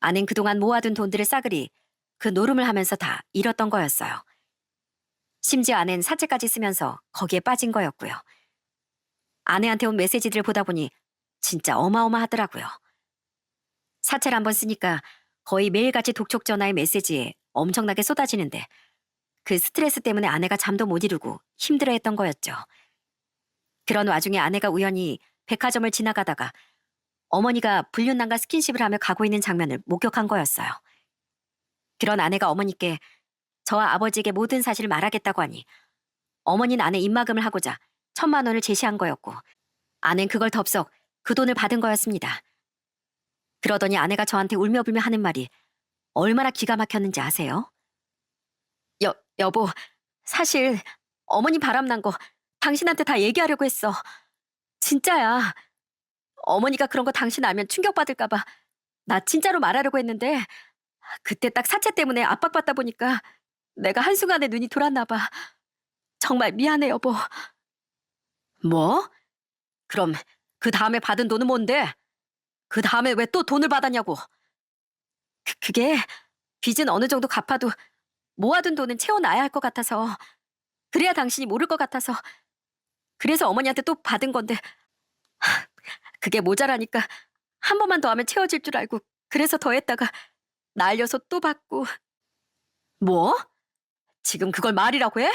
아내는 그동안 모아둔 돈들을 싸그리 그 노름을 하면서 다 잃었던 거였어요. 심지어 아내는 사채까지 쓰면서 거기에 빠진 거였고요. 아내한테 온 메시지들을 보다 보니 진짜 어마어마하더라고요. 사채를 한번 쓰니까 거의 매일같이 독촉 전화의 메시지에 엄청나게 쏟아지는데 그 스트레스 때문에 아내가 잠도 못 이루고 힘들어했던 거였죠. 그런 와중에 아내가 우연히 백화점을 지나가다가 어머니가 불륜남과 스킨십을 하며 가고 있는 장면을 목격한 거였어요. 그런 아내가 어머니께 저와 아버지에게 모든 사실을 말하겠다고 하니 어머니는 아내 입막음을 하고자 1,000만 원을 제시한 거였고 아내는 그걸 덥석 그 돈을 받은 거였습니다. 그러더니 아내가 저한테 울며불며 하는 말이 얼마나 기가 막혔는지 아세요? 여보, 사실 어머니 바람난 거 당신한테 다 얘기하려고 했어. 진짜야. 어머니가 그런 거 당신 알면 충격받을까 봐 나 진짜로 말하려고 했는데 그때 딱 사채 때문에 압박받다 보니까 내가 한순간에 눈이 돌았나 봐. 정말 미안해, 여보. 뭐? 그럼 그 다음에 받은 돈은 뭔데? 그 다음에 왜 또 돈을 받았냐고. 그게 빚은 어느 정도 갚아도 모아둔 돈은 채워놔야 할 것 같아서, 그래야 당신이 모를 것 같아서, 그래서 어머니한테 또 받은 건데, 그게 모자라니까 한 번만 더 하면 채워질 줄 알고, 그래서 더 했다가 날려서 또 받고. 뭐? 지금 그걸 말이라고 해?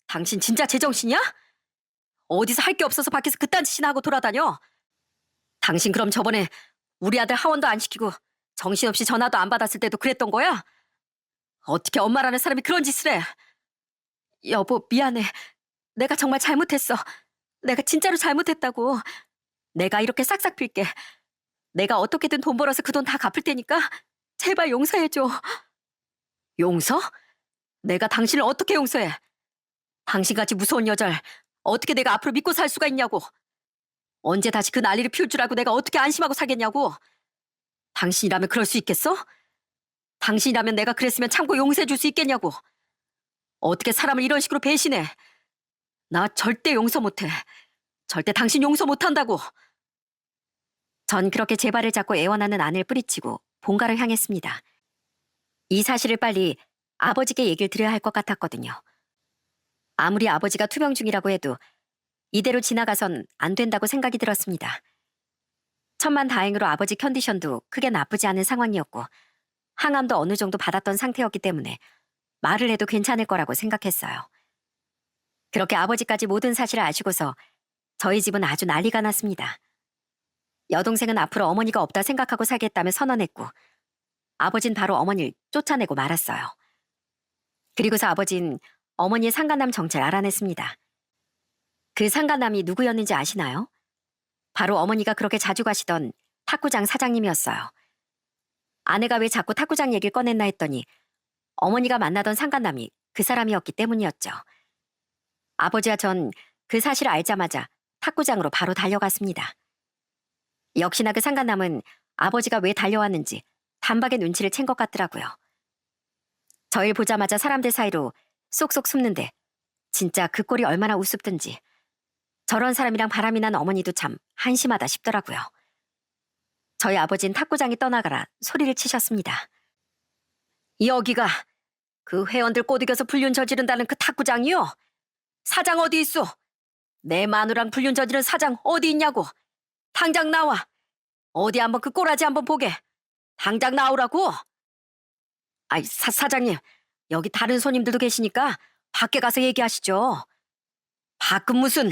당신 진짜 제정신이야? 어디서 할 게 없어서 밖에서 그딴 짓이나 하고 돌아다녀? 당신 그럼 저번에 우리 아들 하원도 안 시키고 정신없이 전화도 안 받았을 때도 그랬던 거야? 어떻게 엄마라는 사람이 그런 짓을 해? 여보, 미안해. 내가 정말 잘못했어. 내가 진짜로 잘못했다고. 내가 이렇게 싹싹 빌게. 내가 어떻게든 돈 벌어서 그 돈 다 갚을 테니까 제발 용서해줘. 용서? 내가 당신을 어떻게 용서해? 당신같이 무서운 여자를 어떻게 내가 앞으로 믿고 살 수가 있냐고. 언제 다시 그 난리를 피울 줄 알고 내가 어떻게 안심하고 살겠냐고. 당신이라면 그럴 수 있겠어? 당신이라면 내가 그랬으면 참고 용서해 줄 수 있겠냐고. 어떻게 사람을 이런 식으로 배신해? 나 절대 용서 못해. 절대 당신 용서 못한다고. 전 그렇게 제 발을 잡고 애원하는 아내를 뿌리치고 본가를 향했습니다. 이 사실을 빨리 아버지께 얘기를 드려야 할 것 같았거든요. 아무리 아버지가 투병 중이라고 해도 이대로 지나가선 안 된다고 생각이 들었습니다. 천만다행으로 아버지 컨디션도 크게 나쁘지 않은 상황이었고 항암도 어느 정도 받았던 상태였기 때문에 말을 해도 괜찮을 거라고 생각했어요. 그렇게 아버지까지 모든 사실을 아시고서 저희 집은 아주 난리가 났습니다. 여동생은 앞으로 어머니가 없다 생각하고 살겠다며 선언했고 아버진 바로 어머니를 쫓아내고 말았어요. 그리고서 아버진 어머니의 상간남 정체를 알아냈습니다. 그 상간남이 누구였는지 아시나요? 바로 어머니가 그렇게 자주 가시던 탁구장 사장님이었어요. 아내가 왜 자꾸 탁구장 얘기를 꺼냈나 했더니 어머니가 만나던 상간남이 그 사람이었기 때문이었죠. 아버지와 전 그 사실을 알자마자 탁구장으로 바로 달려갔습니다. 역시나 그 상간남은 아버지가 왜 달려왔는지 단박에 눈치를 챈 것 같더라고요. 저를 보자마자 사람들 사이로 쏙쏙 숨는데 진짜 그 꼴이 얼마나 우습든지 저런 사람이랑 바람이 난 어머니도 참 한심하다 싶더라고요. 저희 아버진 탁구장이 떠나가라 소리를 치셨습니다. 여기가 그 회원들 꼬드겨서 불륜 저지른다는 그 탁구장이요? 사장 어디 있어? 내 마누랑 불륜 저지른 사장 어디 있냐고? 당장 나와. 어디 한번 그 꼬라지 한번 보게. 당장 나오라고. 아이, 사장님, 여기 다른 손님들도 계시니까 밖에 가서 얘기하시죠. 밖은 무슨,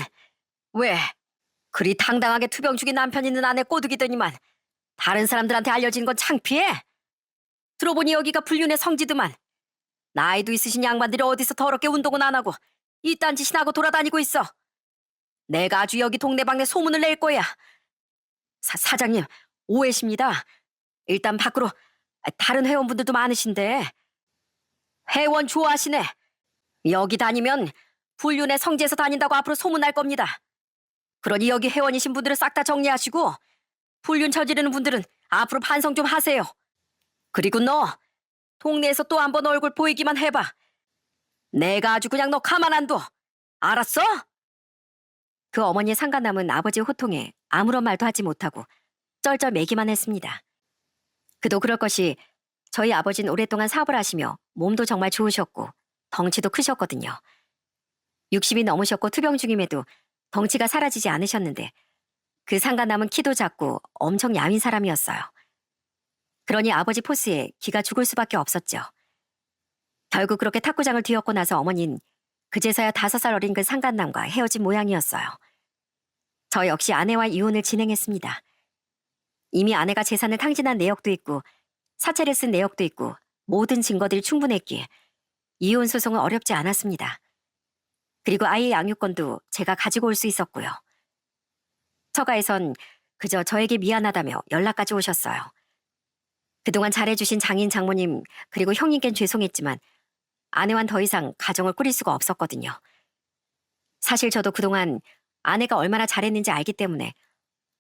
왜? 그리 당당하게 투병 중인 남편 있는 아내 꼬드기더니만 다른 사람들한테 알려진 건 창피해? 들어보니 여기가 불륜의 성지드만. 나이도 있으신 양반들이 어디서 더럽게 운동은 안 하고 이딴 짓이나 하고 돌아다니고 있어. 내가 아주 여기 동네방네 소문을 낼 거야. 사장님, 오해십니다. 일단 밖으로 다른 회원분들도 많으신데. 회원 좋아하시네. 여기 다니면 불륜의 성지에서 다닌다고 앞으로 소문날 겁니다. 그러니 여기 회원이신 분들은 싹 다 정리하시고 불륜 저지르는 분들은 앞으로 반성 좀 하세요. 그리고 너 동네에서 또 한 번 얼굴 보이기만 해봐. 내가 아주 그냥 너 가만 안 둬. 알았어? 그 어머니의 상간남은 아버지의 호통에 아무런 말도 하지 못하고 쩔쩔 매기만 했습니다. 그도 그럴 것이 저희 아버지는 오랫동안 사업을 하시며 몸도 정말 좋으셨고 덩치도 크셨거든요. 60이 넘으셨고 투병 중임에도 덩치가 사라지지 않으셨는데 그 상간남은 키도 작고 엄청 야윈 사람이었어요. 그러니 아버지 포스에 기가 죽을 수밖에 없었죠. 결국 그렇게 탁구장을 뒤엎고 나서 어머니는 그제서야 5살 어린 그 상간남과 헤어진 모양이었어요. 저 역시 아내와 이혼을 진행했습니다. 이미 아내가 재산을 탕진한 내역도 있고 사채를 쓴 내역도 있고 모든 증거들이 충분했기에 이혼 소송은 어렵지 않았습니다. 그리고 아이의 양육권도 제가 가지고 올 수 있었고요. 처가에선 그저 저에게 미안하다며 연락까지 오셨어요. 그동안 잘해주신 장인 장모님 그리고 형님께는 죄송했지만 아내와는 더 이상 가정을 꾸릴 수가 없었거든요. 사실 저도 그동안 아내가 얼마나 잘했는지 알기 때문에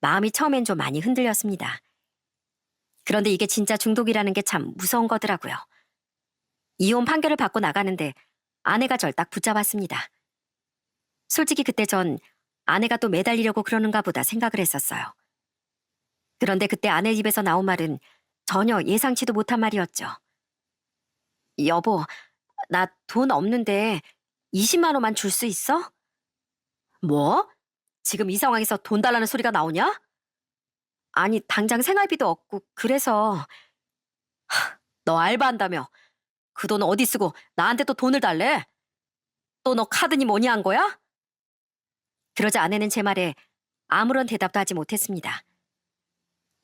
마음이 처음엔 좀 많이 흔들렸습니다. 그런데 이게 진짜 중독이라는 게 참 무서운 거더라고요. 이혼 판결을 받고 나가는데 아내가 절 딱 붙잡았습니다. 솔직히 그때 전 아내가 또 매달리려고 그러는가 보다 생각을 했었어요. 그런데 그때 아내 입에서 나온 말은 전혀 예상치도 못한 말이었죠. 여보, 나 돈 없는데 20만 원만 줄 수 있어? 뭐? 지금 이 상황에서 돈 달라는 소리가 나오냐? 아니, 당장 생활비도 없고 그래서 너 알바한다며. 그 돈 어디 쓰고 나한테 또 돈을 달래? 또 너 카드니 뭐니 한 거야? 그러자 아내는 제 말에 아무런 대답도 하지 못했습니다.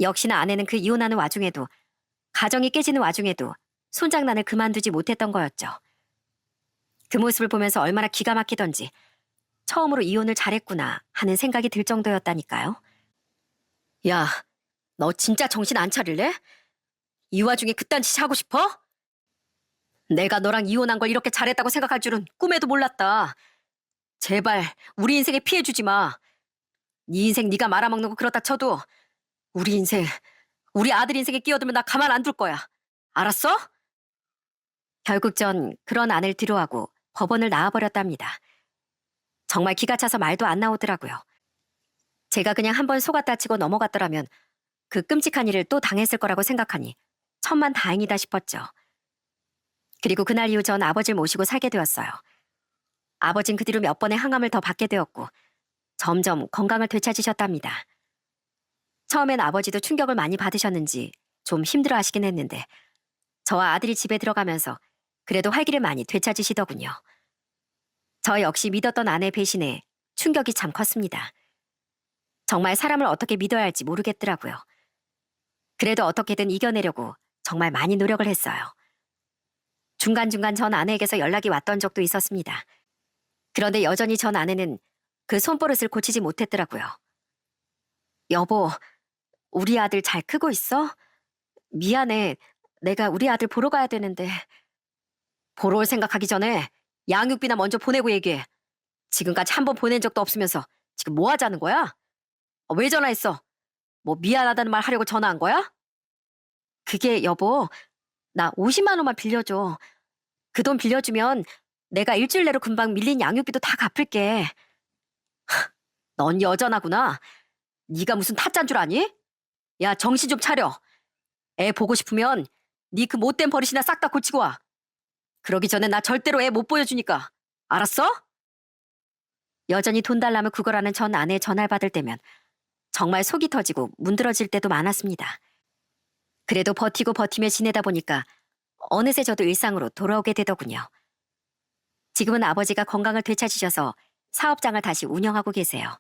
역시나 아내는 그 이혼하는 와중에도, 가정이 깨지는 와중에도 손장난을 그만두지 못했던 거였죠. 그 모습을 보면서 얼마나 기가 막히던지 처음으로 이혼을 잘했구나 하는 생각이 들 정도였다니까요. 야, 너 진짜 정신 안 차릴래? 이 와중에 그딴 짓 하고 싶어? 내가 너랑 이혼한 걸 이렇게 잘했다고 생각할 줄은 꿈에도 몰랐다. 제발 우리 인생에 피해 주지 마. 네 인생 네가 말아먹는 거 그렇다 쳐도 우리 인생, 우리 아들 인생에 끼어들면 나 가만 안 둘 거야. 알았어? 결국 전 그런 아내를 뒤로하고 법원을 나와버렸답니다. 정말 기가 차서 말도 안 나오더라고요. 제가 그냥 한번 속았다 치고 넘어갔더라면 그 끔찍한 일을 또 당했을 거라고 생각하니 천만 다행이다 싶었죠. 그리고 그날 이후 전 아버지를 모시고 살게 되었어요. 아버진 그 뒤로 몇 번의 항암을 더 받게 되었고 점점 건강을 되찾으셨답니다. 처음엔 아버지도 충격을 많이 받으셨는지 좀 힘들어 하시긴 했는데 저와 아들이 집에 들어가면서 그래도 활기를 많이 되찾으시더군요. 저 역시 믿었던 아내의 배신에 충격이 참 컸습니다. 정말 사람을 어떻게 믿어야 할지 모르겠더라고요. 그래도 어떻게든 이겨내려고 정말 많이 노력을 했어요. 중간중간 전 아내에게서 연락이 왔던 적도 있었습니다. 그런데 여전히 전 아내는 그 손버릇을 고치지 못했더라고요. 여보, 우리 아들 잘 크고 있어? 미안해. 내가 우리 아들 보러 가야 되는데. 보러 올 생각하기 전에 양육비나 먼저 보내고 얘기해. 지금까지 한 번 보낸 적도 없으면서 지금 뭐 하자는 거야? 왜 전화했어? 뭐 미안하다는 말 하려고 전화한 거야? 그게 여보, 나 50만 원만 빌려줘. 그 돈 빌려주면 내가 일주일 내로 금방 밀린 양육비도 다 갚을게. 넌 여전하구나. 네가 무슨 타짜인 줄 아니? 야, 정신 좀 차려. 애 보고 싶으면 네 그 못된 버릇이나 싹 다 고치고 와. 그러기 전에 나 절대로 애 못 보여주니까. 알았어? 여전히 돈 달라면 그거라는 전 아내의 전화를 받을 때면 정말 속이 터지고 문드러질 때도 많았습니다. 그래도 버티고 버티며 지내다 보니까 어느새 저도 일상으로 돌아오게 되더군요. 지금은 아버지가 건강을 되찾으셔서 사업장을 다시 운영하고 계세요.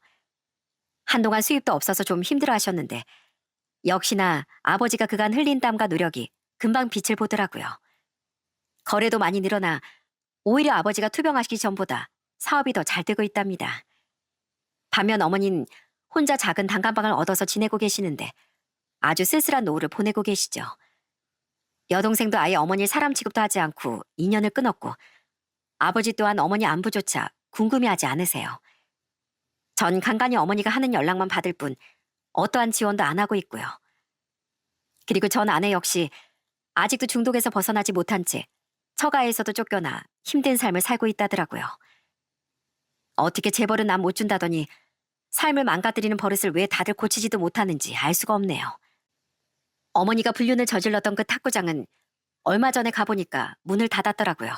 한동안 수입도 없어서 좀 힘들어 하셨는데 역시나 아버지가 그간 흘린 땀과 노력이 금방 빛을 보더라고요. 거래도 많이 늘어나 오히려 아버지가 투병하시기 전보다 사업이 더 잘 되고 있답니다. 반면 어머니는 혼자 작은 단칸방을 얻어서 지내고 계시는데 아주 쓸쓸한 노후를 보내고 계시죠. 여동생도 아예 어머니를 사람 취급도 하지 않고 인연을 끊었고 아버지 또한 어머니 안부조차 궁금해하지 않으세요. 전 간간히 어머니가 하는 연락만 받을 뿐 어떠한 지원도 안 하고 있고요. 그리고 전 아내 역시 아직도 중독에서 벗어나지 못한 채 처가에서도 쫓겨나 힘든 삶을 살고 있다더라고요. 어떻게 재벌은 남 못 준다더니 삶을 망가뜨리는 버릇을 왜 다들 고치지도 못하는지 알 수가 없네요. 어머니가 불륜을 저질렀던 그 탁구장은 얼마 전에 가보니까 문을 닫았더라고요.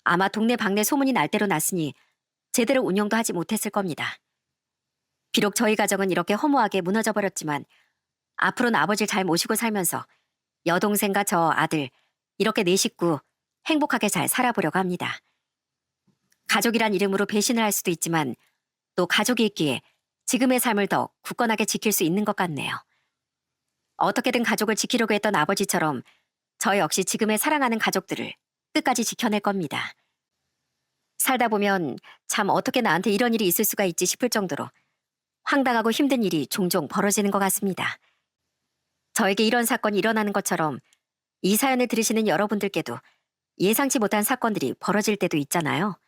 아마 동네 방네 소문이 날 대로 났으니 제대로 운영도 하지 못했을 겁니다. 비록 저희 가정은 이렇게 허무하게 무너져 버렸지만 앞으로는 아버지를 잘 모시고 살면서 여동생과 저 아들 이렇게 네 식구 행복하게 잘 살아보려고 합니다. 가족이란 이름으로 배신을 할 수도 있지만 또 가족이 있기에 지금의 삶을 더 굳건하게 지킬 수 있는 것 같네요. 어떻게든 가족을 지키려고 했던 아버지처럼 저 역시 지금의 사랑하는 가족들을 끝까지 지켜낼 겁니다. 살다 보면 참 어떻게 나한테 이런 일이 있을 수가 있지 싶을 정도로 황당하고 힘든 일이 종종 벌어지는 것 같습니다. 저에게 이런 사건이 일어나는 것처럼 이 사연을 들으시는 여러분들께도 예상치 못한 사건들이 벌어질 때도 있잖아요.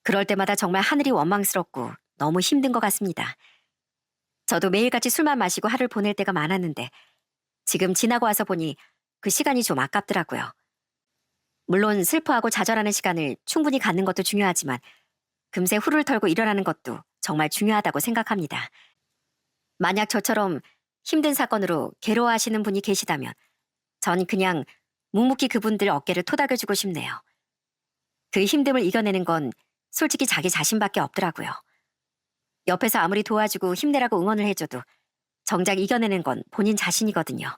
그럴 때마다 정말 하늘이 원망스럽고 너무 힘든 것 같습니다. 저도 매일같이 술만 마시고 하루를 보낼 때가 많았는데 지금 지나고 와서 보니 그 시간이 좀 아깝더라고요. 물론 슬퍼하고 좌절하는 시간을 충분히 갖는 것도 중요하지만 금세 후를 털고 일어나는 것도 정말 중요하다고 생각합니다. 만약 저처럼 힘든 사건으로 괴로워하시는 분이 계시다면 전 그냥 묵묵히 그분들 어깨를 토닥여주고 싶네요. 그 힘듦을 이겨내는 건 솔직히 자기 자신밖에 없더라고요. 옆에서 아무리 도와주고 힘내라고 응원을 해줘도 정작 이겨내는 건 본인 자신이거든요.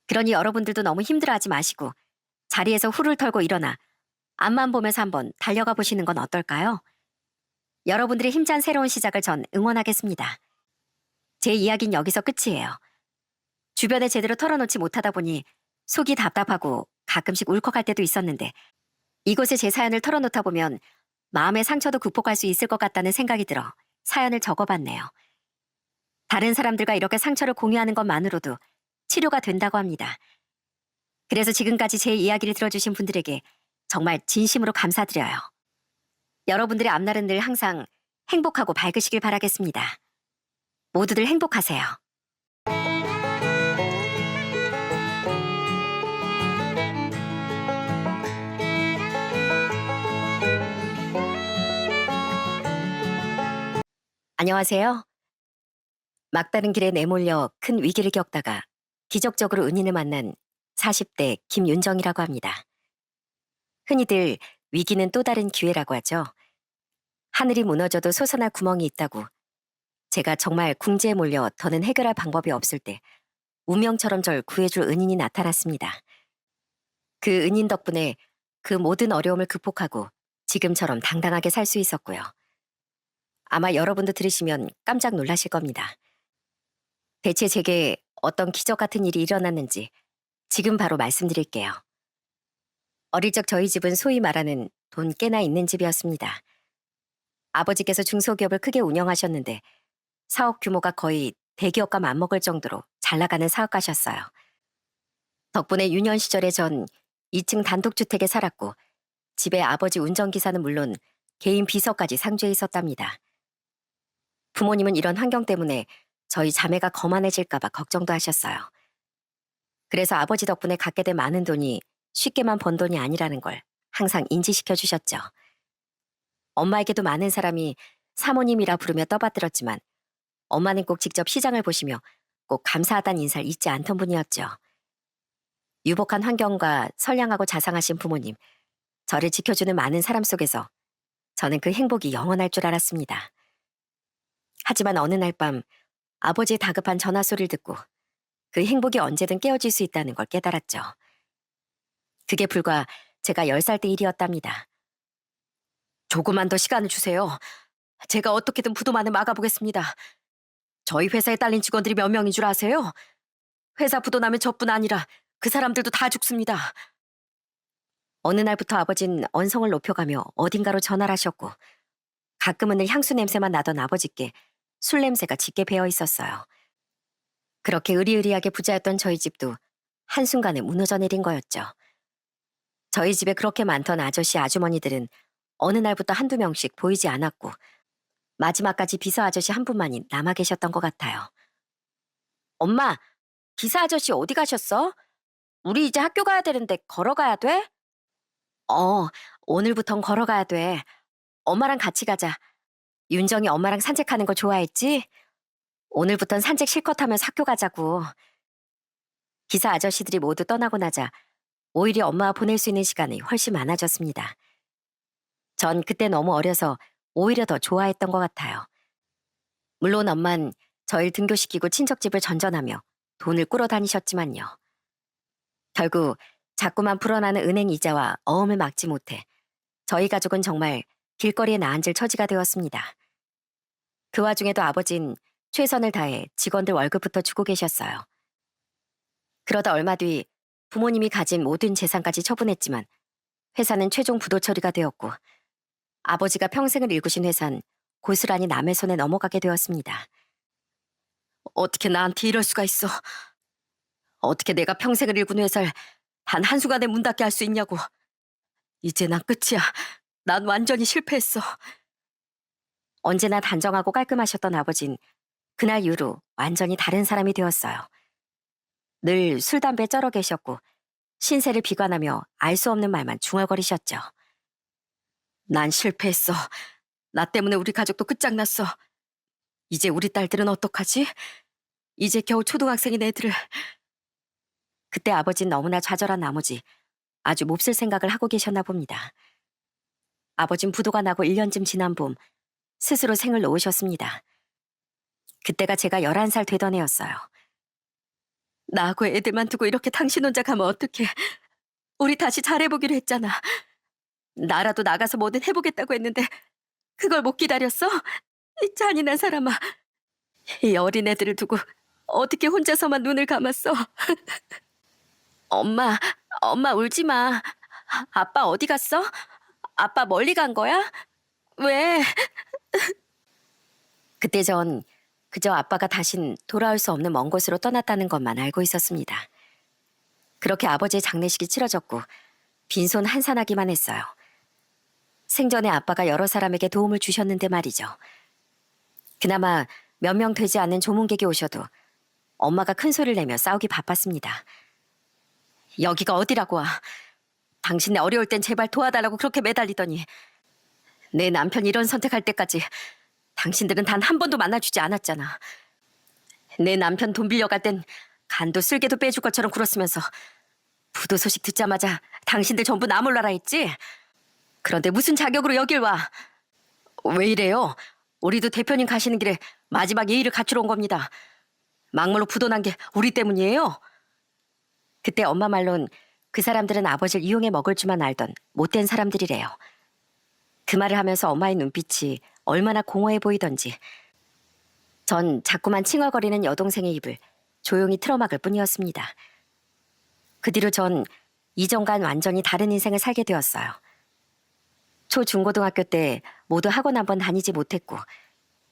그러니 여러분들도 너무 힘들어하지 마시고 자리에서 후를 털고 일어나 앞만 보면서 한번 달려가 보시는 건 어떨까요? 여러분들의 힘찬 새로운 시작을 전 응원하겠습니다. 제 이야기는 여기서 끝이에요. 주변에 제대로 털어놓지 못하다 보니 속이 답답하고 가끔씩 울컥할 때도 있었는데 이곳에 제 사연을 털어놓다 보면 마음의 상처도 극복할 수 있을 것 같다는 생각이 들어 사연을 적어봤네요. 다른 사람들과 이렇게 상처를 공유하는 것만으로도 치료가 된다고 합니다. 그래서 지금까지 제 이야기를 들어주신 분들에게 정말 진심으로 감사드려요. 여러분들의 앞날은 늘 항상 행복하고 밝으시길 바라겠습니다. 모두들 행복하세요. 안녕하세요. 막다른 길에 내몰려 큰 위기를 겪다가 기적적으로 은인을 만난 40대 김윤정이라고 합니다. 흔히들 위기는 또 다른 기회라고 하죠. 하늘이 무너져도 솟아날 구멍이 있다고 제가 정말 궁지에 몰려 더는 해결할 방법이 없을 때 운명처럼 절 구해줄 은인이 나타났습니다. 그 은인 덕분에 그 모든 어려움을 극복하고 지금처럼 당당하게 살 수 있었고요. 아마 여러분도 들으시면 깜짝 놀라실 겁니다. 대체 제게 어떤 기적 같은 일이 일어났는지 지금 바로 말씀드릴게요. 어릴 적 저희 집은 소위 말하는 돈 꽤나 있는 집이었습니다. 아버지께서 중소기업을 크게 운영하셨는데 사업 규모가 거의 대기업과 맞먹을 정도로 잘 나가는 사업가셨어요. 덕분에 유년 시절에 전 2층 단독주택에 살았고 집에 아버지 운전기사는 물론 개인 비서까지 상주해 있었답니다. 부모님은 이런 환경 때문에 저희 자매가 거만해질까봐 걱정도 하셨어요. 그래서 아버지 덕분에 갖게 된 많은 돈이 쉽게만 번 돈이 아니라는 걸 항상 인지시켜 주셨죠. 엄마에게도 많은 사람이 사모님이라 부르며 떠받들었지만 엄마는 꼭 직접 시장을 보시며 꼭 감사하다는 인사를 잊지 않던 분이었죠. 유복한 환경과 선량하고 자상하신 부모님, 저를 지켜주는 많은 사람 속에서 저는 그 행복이 영원할 줄 알았습니다. 하지만 어느 날 밤 아버지의 다급한 전화 소리를 듣고 그 행복이 언제든 깨어질 수 있다는 걸 깨달았죠. 그게 불과 제가 10살 때 일이었답니다. 조금만 더 시간을 주세요. 제가 어떻게든 부도만을 막아보겠습니다. 저희 회사에 딸린 직원들이 몇 명인 줄 아세요? 회사 부도나면 저뿐 아니라 그 사람들도 다 죽습니다. 어느 날부터 아버진 언성을 높여가며 어딘가로 전화를 하셨고 가끔은 늘 향수 냄새만 나던 아버지께 술 냄새가 짙게 배어 있었어요. 그렇게 의리의리하게 부자였던 저희 집도 한순간에 무너져 내린 거였죠. 저희 집에 그렇게 많던 아저씨 아주머니들은 어느 날부터 한두 명씩 보이지 않았고 마지막까지 비서 아저씨 한 분만이 남아 계셨던 것 같아요. 엄마, 기사 아저씨 어디 가셨어? 우리 이제 학교 가야 되는데 걸어가야 돼? 오늘부턴 걸어가야 돼. 엄마랑 같이 가자. 윤정이 엄마랑 산책하는 거 좋아했지? 오늘부턴 산책 실컷 하면서 학교 가자고. 기사 아저씨들이 모두 떠나고 나자 오히려 엄마와 보낼 수 있는 시간이 훨씬 많아졌습니다. 전 그때 너무 어려서 오히려 더 좋아했던 것 같아요. 물론 엄만 저를 등교시키고 친척집을 전전하며 돈을 꾸러 다니셨지만요. 결국 자꾸만 불어나는 은행 이자와 어음을 막지 못해 저희 가족은 정말 길거리에 나앉을 처지가 되었습니다. 그 와중에도 아버진 최선을 다해 직원들 월급부터 주고 계셨어요. 그러다 얼마 뒤 부모님이 가진 모든 재산까지 처분했지만 회사는 최종 부도 처리가 되었고 아버지가 평생을 일구신 회사는 고스란히 남의 손에 넘어가게 되었습니다. 어떻게 나한테 이럴 수가 있어. 어떻게 내가 평생을 일군 회사를 단 한순간에 문 닫게 할 수 있냐고. 이제 난 끝이야. 난 완전히 실패했어. 언제나 단정하고 깔끔하셨던 아버진 그날 이후로 완전히 다른 사람이 되었어요. 늘 술, 담배 쩔어 계셨고 신세를 비관하며 알 수 없는 말만 중얼거리셨죠. 난 실패했어. 나 때문에 우리 가족도 끝장났어. 이제 우리 딸들은 어떡하지? 이제 겨우 초등학생인 애들을. 그때 아버지는 너무나 좌절한 나머지 아주 몹쓸 생각을 하고 계셨나 봅니다. 아버진 부도가 나고 1년쯤 지난 봄 스스로 생을 놓으셨습니다. 그때가 제가 11살 되던 해였어요. 나하고 애들만 두고 이렇게 당신 혼자 가면 어떡해. 우리 다시 잘해보기로 했잖아. 나라도 나가서 뭐든 해보겠다고 했는데 그걸 못 기다렸어? 이 잔인한 사람아. 이 어린애들을 두고 어떻게 혼자서만 눈을 감았어? 엄마, 엄마 울지 마. 아빠 어디 갔어? 아빠 멀리 간 거야? 왜? 그때 전 그저 아빠가 다신 돌아올 수 없는 먼 곳으로 떠났다는 것만 알고 있었습니다. 그렇게 아버지의 장례식이 치러졌고 빈손 한산하기만 했어요. 생전에 아빠가 여러 사람에게 도움을 주셨는데 말이죠. 그나마 몇 명 되지 않는 조문객이 오셔도 엄마가 큰 소리를 내며 싸우기 바빴습니다. 여기가 어디라고 와. 당신네 어려울 땐 제발 도와달라고 그렇게 매달리더니 내 남편이 이런 선택할 때까지 당신들은 단 한 번도 만나주지 않았잖아. 내 남편 돈 빌려갈 땐 간도 쓸개도 빼줄 것처럼 굴었으면서 부도 소식 듣자마자 당신들 전부 나 몰라라 했지? 그런데 무슨 자격으로 여길 와? 왜 이래요? 우리도 대표님 가시는 길에 마지막 예의를 갖추러 온 겁니다. 막말로 부도 난 게 우리 때문이에요? 그때 엄마 말론 그 사람들은 아버지를 이용해 먹을 줄만 알던 못된 사람들이래요. 그 말을 하면서 엄마의 눈빛이 얼마나 공허해 보이던지 전 자꾸만 칭얼거리는 여동생의 입을 조용히 틀어막을 뿐이었습니다. 그 뒤로 전 이전과는 완전히 다른 인생을 살게 되었어요. 초중고등학교 때 모두 학원 한 번 다니지 못했고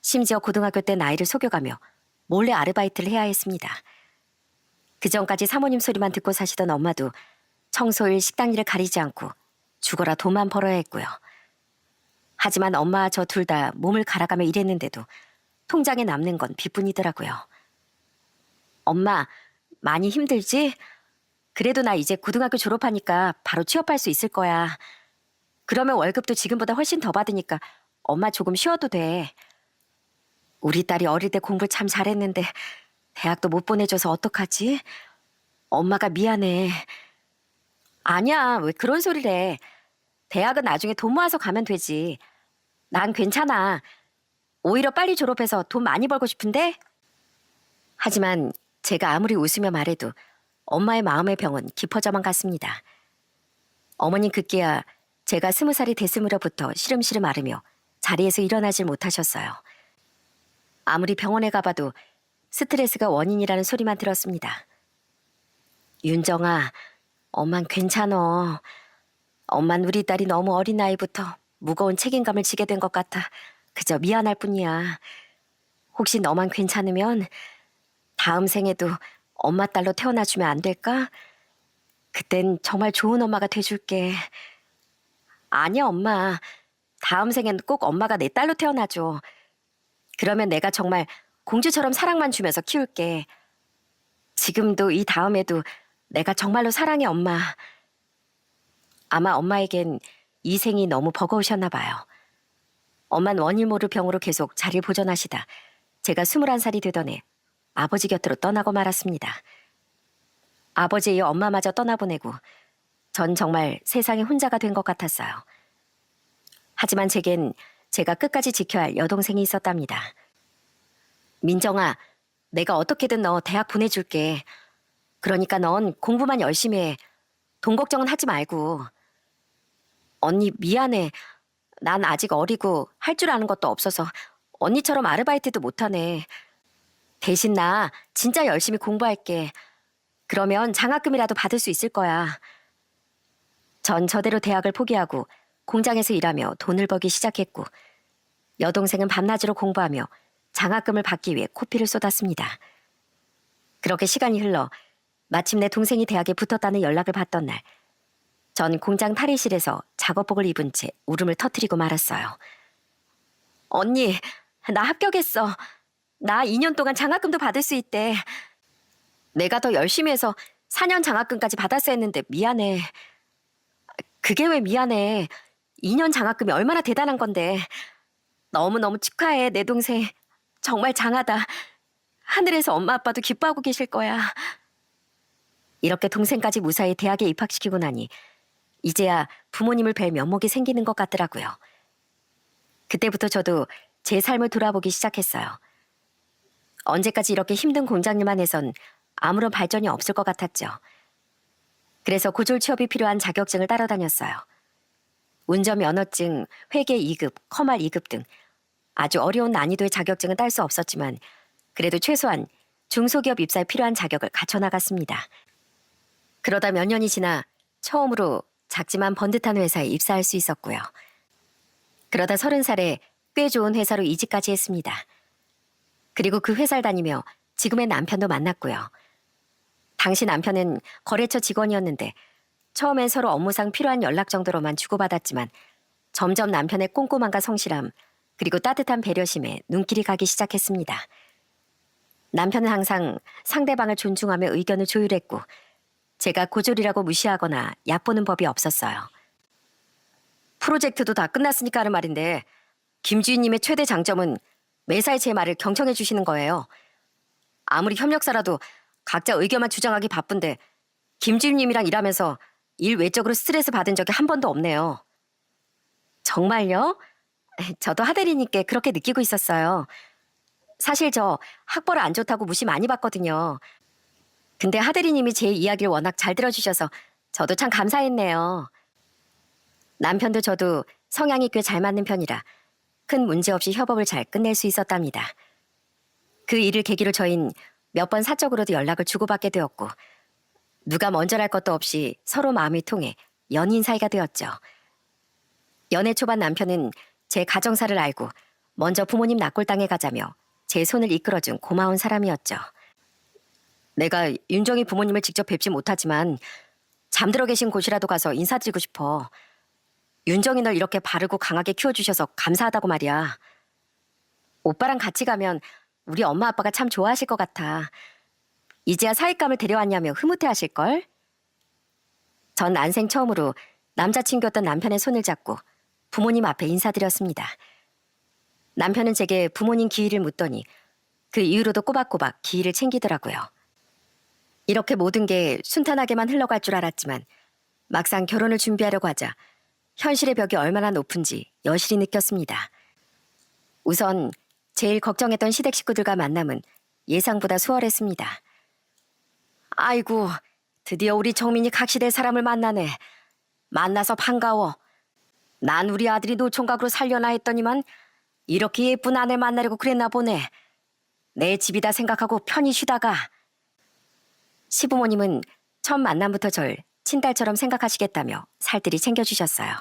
심지어 고등학교 때 나이를 속여가며 몰래 아르바이트를 해야 했습니다. 그 전까지 사모님 소리만 듣고 사시던 엄마도 청소일, 식당 일을 가리지 않고 죽어라 돈만 벌어야 했고요. 하지만 엄마와 저 둘 다 몸을 갈아가며 일했는데도 통장에 남는 건 빚뿐이더라고요. 엄마, 많이 힘들지? 그래도 나 이제 고등학교 졸업하니까 바로 취업할 수 있을 거야. 그러면 월급도 지금보다 훨씬 더 받으니까 엄마 조금 쉬어도 돼. 우리 딸이 어릴 때 공부 참 잘했는데 대학도 못 보내줘서 어떡하지? 엄마가 미안해. 아니야, 왜 그런 소리를 해. 대학은 나중에 돈 모아서 가면 되지. 난 괜찮아. 오히려 빨리 졸업해서 돈 많이 벌고 싶은데? 하지만 제가 아무리 웃으며 말해도 엄마의 마음의 병은 깊어져만 갔습니다. 어머님 그때야 제가 20살이 됐음으로부터 시름시름 앓으며 자리에서 일어나질 못하셨어요. 아무리 병원에 가봐도 스트레스가 원인이라는 소리만 들었습니다. 윤정아, 엄만 괜찮어. 엄만 우리 딸이 너무 어린 나이부터 무거운 책임감을 지게 된 것 같아. 그저 미안할 뿐이야. 혹시 너만 괜찮으면 다음 생에도 엄마 딸로 태어나주면 안 될까? 그땐 정말 좋은 엄마가 돼줄게. 아니야, 엄마. 다음 생엔 꼭 엄마가 내 딸로 태어나줘. 그러면 내가 정말 공주처럼 사랑만 주면서 키울게. 지금도 이 다음에도 내가 정말로 사랑해, 엄마. 아마 엄마에겐 이 생이 너무 버거우셨나 봐요. 엄만 원인 모를 병으로 계속 자리를 보존하시다 제가 21살이 되던 해 아버지 곁으로 떠나고 말았습니다. 아버지의 엄마마저 떠나보내고 전 정말 세상에 혼자가 된 것 같았어요. 하지만 제겐 제가 끝까지 지켜야 할 여동생이 있었답니다. 민정아, 내가 어떻게든 너 대학 보내줄게. 그러니까 넌 공부만 열심히 해. 돈 걱정은 하지 말고. 언니 미안해. 난 아직 어리고 할 줄 아는 것도 없어서 언니처럼 아르바이트도 못하네. 대신 나 진짜 열심히 공부할게. 그러면 장학금이라도 받을 수 있을 거야. 전 저대로 대학을 포기하고 공장에서 일하며 돈을 벌기 시작했고 여동생은 밤낮으로 공부하며 장학금을 받기 위해 코피를 쏟았습니다. 그렇게 시간이 흘러 마침내 동생이 대학에 붙었다는 연락을 받던 날 전 공장 탈의실에서 작업복을 입은 채 울음을 터뜨리고 말았어요. 언니, 나 합격했어. 나 2년 동안 장학금도 받을 수 있대. 내가 더 열심히 해서 4년 장학금까지 받았어야 했는데 미안해. 그게 왜 미안해. 2년 장학금이 얼마나 대단한 건데. 너무너무 축하해, 내 동생. 정말 장하다. 하늘에서 엄마 아빠도 기뻐하고 계실 거야. 이렇게 동생까지 무사히 대학에 입학시키고 나니 이제야 부모님을 뵐 면목이 생기는 것 같더라고요. 그때부터 저도 제 삶을 돌아보기 시작했어요. 언제까지 이렇게 힘든 공장일만 해선 아무런 발전이 없을 것 같았죠. 그래서 고졸 취업이 필요한 자격증을 따라다녔어요. 운전면허증, 회계 2급, 커말 2급 등 아주 어려운 난이도의 자격증은 딸 수 없었지만 그래도 최소한 중소기업 입사에 필요한 자격을 갖춰나갔습니다. 그러다 몇 년이 지나 처음으로 작지만 번듯한 회사에 입사할 수 있었고요. 그러다 30살에 꽤 좋은 회사로 이직까지 했습니다. 그리고 그 회사를 다니며 지금의 남편도 만났고요. 당시 남편은 거래처 직원이었는데 처음엔 서로 업무상 필요한 연락 정도로만 주고받았지만 점점 남편의 꼼꼼함과 성실함 그리고 따뜻한 배려심에 눈길이 가기 시작했습니다. 남편은 항상 상대방을 존중하며 의견을 조율했고 제가 고졸이라고 무시하거나 얕보는 법이 없었어요. 프로젝트도 다 끝났으니까 하는 말인데 김주인님의 최대 장점은 매사에 제 말을 경청해 주시는 거예요. 아무리 협력사라도 각자 의견만 주장하기 바쁜데 김주임님이랑 일하면서 일 외적으로 스트레스 받은 적이 한 번도 없네요. 정말요? 저도 하대리님께 그렇게 느끼고 있었어요. 사실 저 학벌 안 좋다고 무시 많이 받거든요. 근데 하대리님이 제 이야기를 워낙 잘 들어주셔서 저도 참 감사했네요. 남편도 저도 성향이 꽤 잘 맞는 편이라 큰 문제 없이 협업을 잘 끝낼 수 있었답니다. 그 일을 계기로 저흰 몇 번 사적으로도 연락을 주고받게 되었고 누가 먼저랄 것도 없이 서로 마음이 통해 연인 사이가 되었죠. 연애 초반 남편은 제 가정사를 알고 먼저 부모님 납골당에 가자며 제 손을 이끌어준 고마운 사람이었죠. 내가 윤정이 부모님을 직접 뵙지 못하지만 잠들어 계신 곳이라도 가서 인사드리고 싶어. 윤정이 널 이렇게 바르고 강하게 키워주셔서 감사하다고 말이야. 오빠랑 같이 가면 우리 엄마 아빠가 참 좋아하실 것 같아. 이제야 사윗감을 데려왔냐며 흐뭇해하실걸? 전 난생 처음으로 남자친구였던 남편의 손을 잡고 부모님 앞에 인사드렸습니다. 남편은 제게 부모님 기일을 묻더니 그 이후로도 꼬박꼬박 기일을 챙기더라고요. 이렇게 모든 게 순탄하게만 흘러갈 줄 알았지만 막상 결혼을 준비하려고 하자 현실의 벽이 얼마나 높은지 여실히 느꼈습니다. 우선 제일 걱정했던 시댁 식구들과 만남은 예상보다 수월했습니다. 아이고, 드디어 우리 정민이 각시될 사람을 만나네. 만나서 반가워. 난 우리 아들이 노총각으로 살려나 했더니만 이렇게 예쁜 아내 만나려고 그랬나 보네. 내 집이다 생각하고 편히 쉬다가. 시부모님은 첫 만남부터 절 친딸처럼 생각하시겠다며 살뜰히 챙겨주셨어요.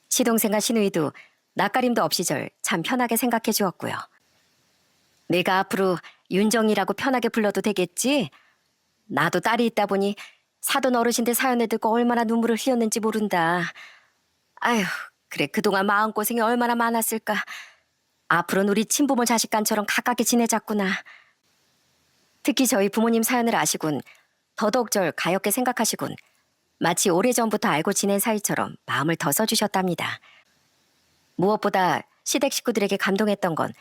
시동생과 시누이도 낯가림도 없이 절 참 편하게 생각해 주었고요. 내가 앞으로 윤정이라고 편하게 불러도 되겠지? 나도 딸이 있다 보니 사돈 어르신들 사연을 듣고 얼마나 눈물을 흘렸는지 모른다. 아휴, 그래 그동안 마음고생이 얼마나 많았을까. 앞으로는 우리 친부모 자식간처럼 가깝게 지내자꾸나. 특히 저희 부모님 사연을 아시곤 더더욱 절 가엽게 생각하시곤 마치 오래전부터 알고 지낸 사이처럼 마음을 더 써주셨답니다. 무엇보다 시댁 식구들에게 감동했던 건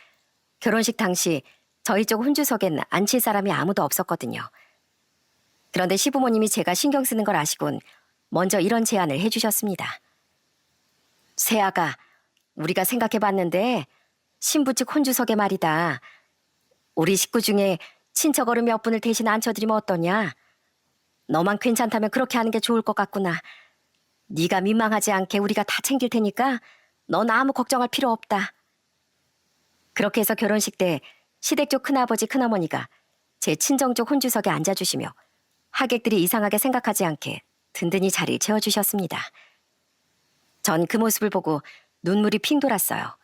결혼식 당시 저희 쪽 혼주석엔 앉힐 사람이 아무도 없었거든요. 그런데 시부모님이 제가 신경 쓰는 걸 아시곤 먼저 이런 제안을 해주셨습니다. 세아가, 우리가 생각해봤는데 신부 측 혼주석에 말이다. 우리 식구 중에 친척 어른 몇 분을 대신 앉혀드리면 어떠냐? 너만 괜찮다면 그렇게 하는 게 좋을 것 같구나. 네가 민망하지 않게 우리가 다 챙길 테니까 넌 아무 걱정할 필요 없다. 그렇게 해서 결혼식 때 시댁 쪽 큰아버지 큰어머니가 제 친정 쪽 혼주석에 앉아주시며 하객들이 이상하게 생각하지 않게 든든히 자리를 채워주셨습니다. 전 그 모습을 보고 눈물이 핑 돌았어요.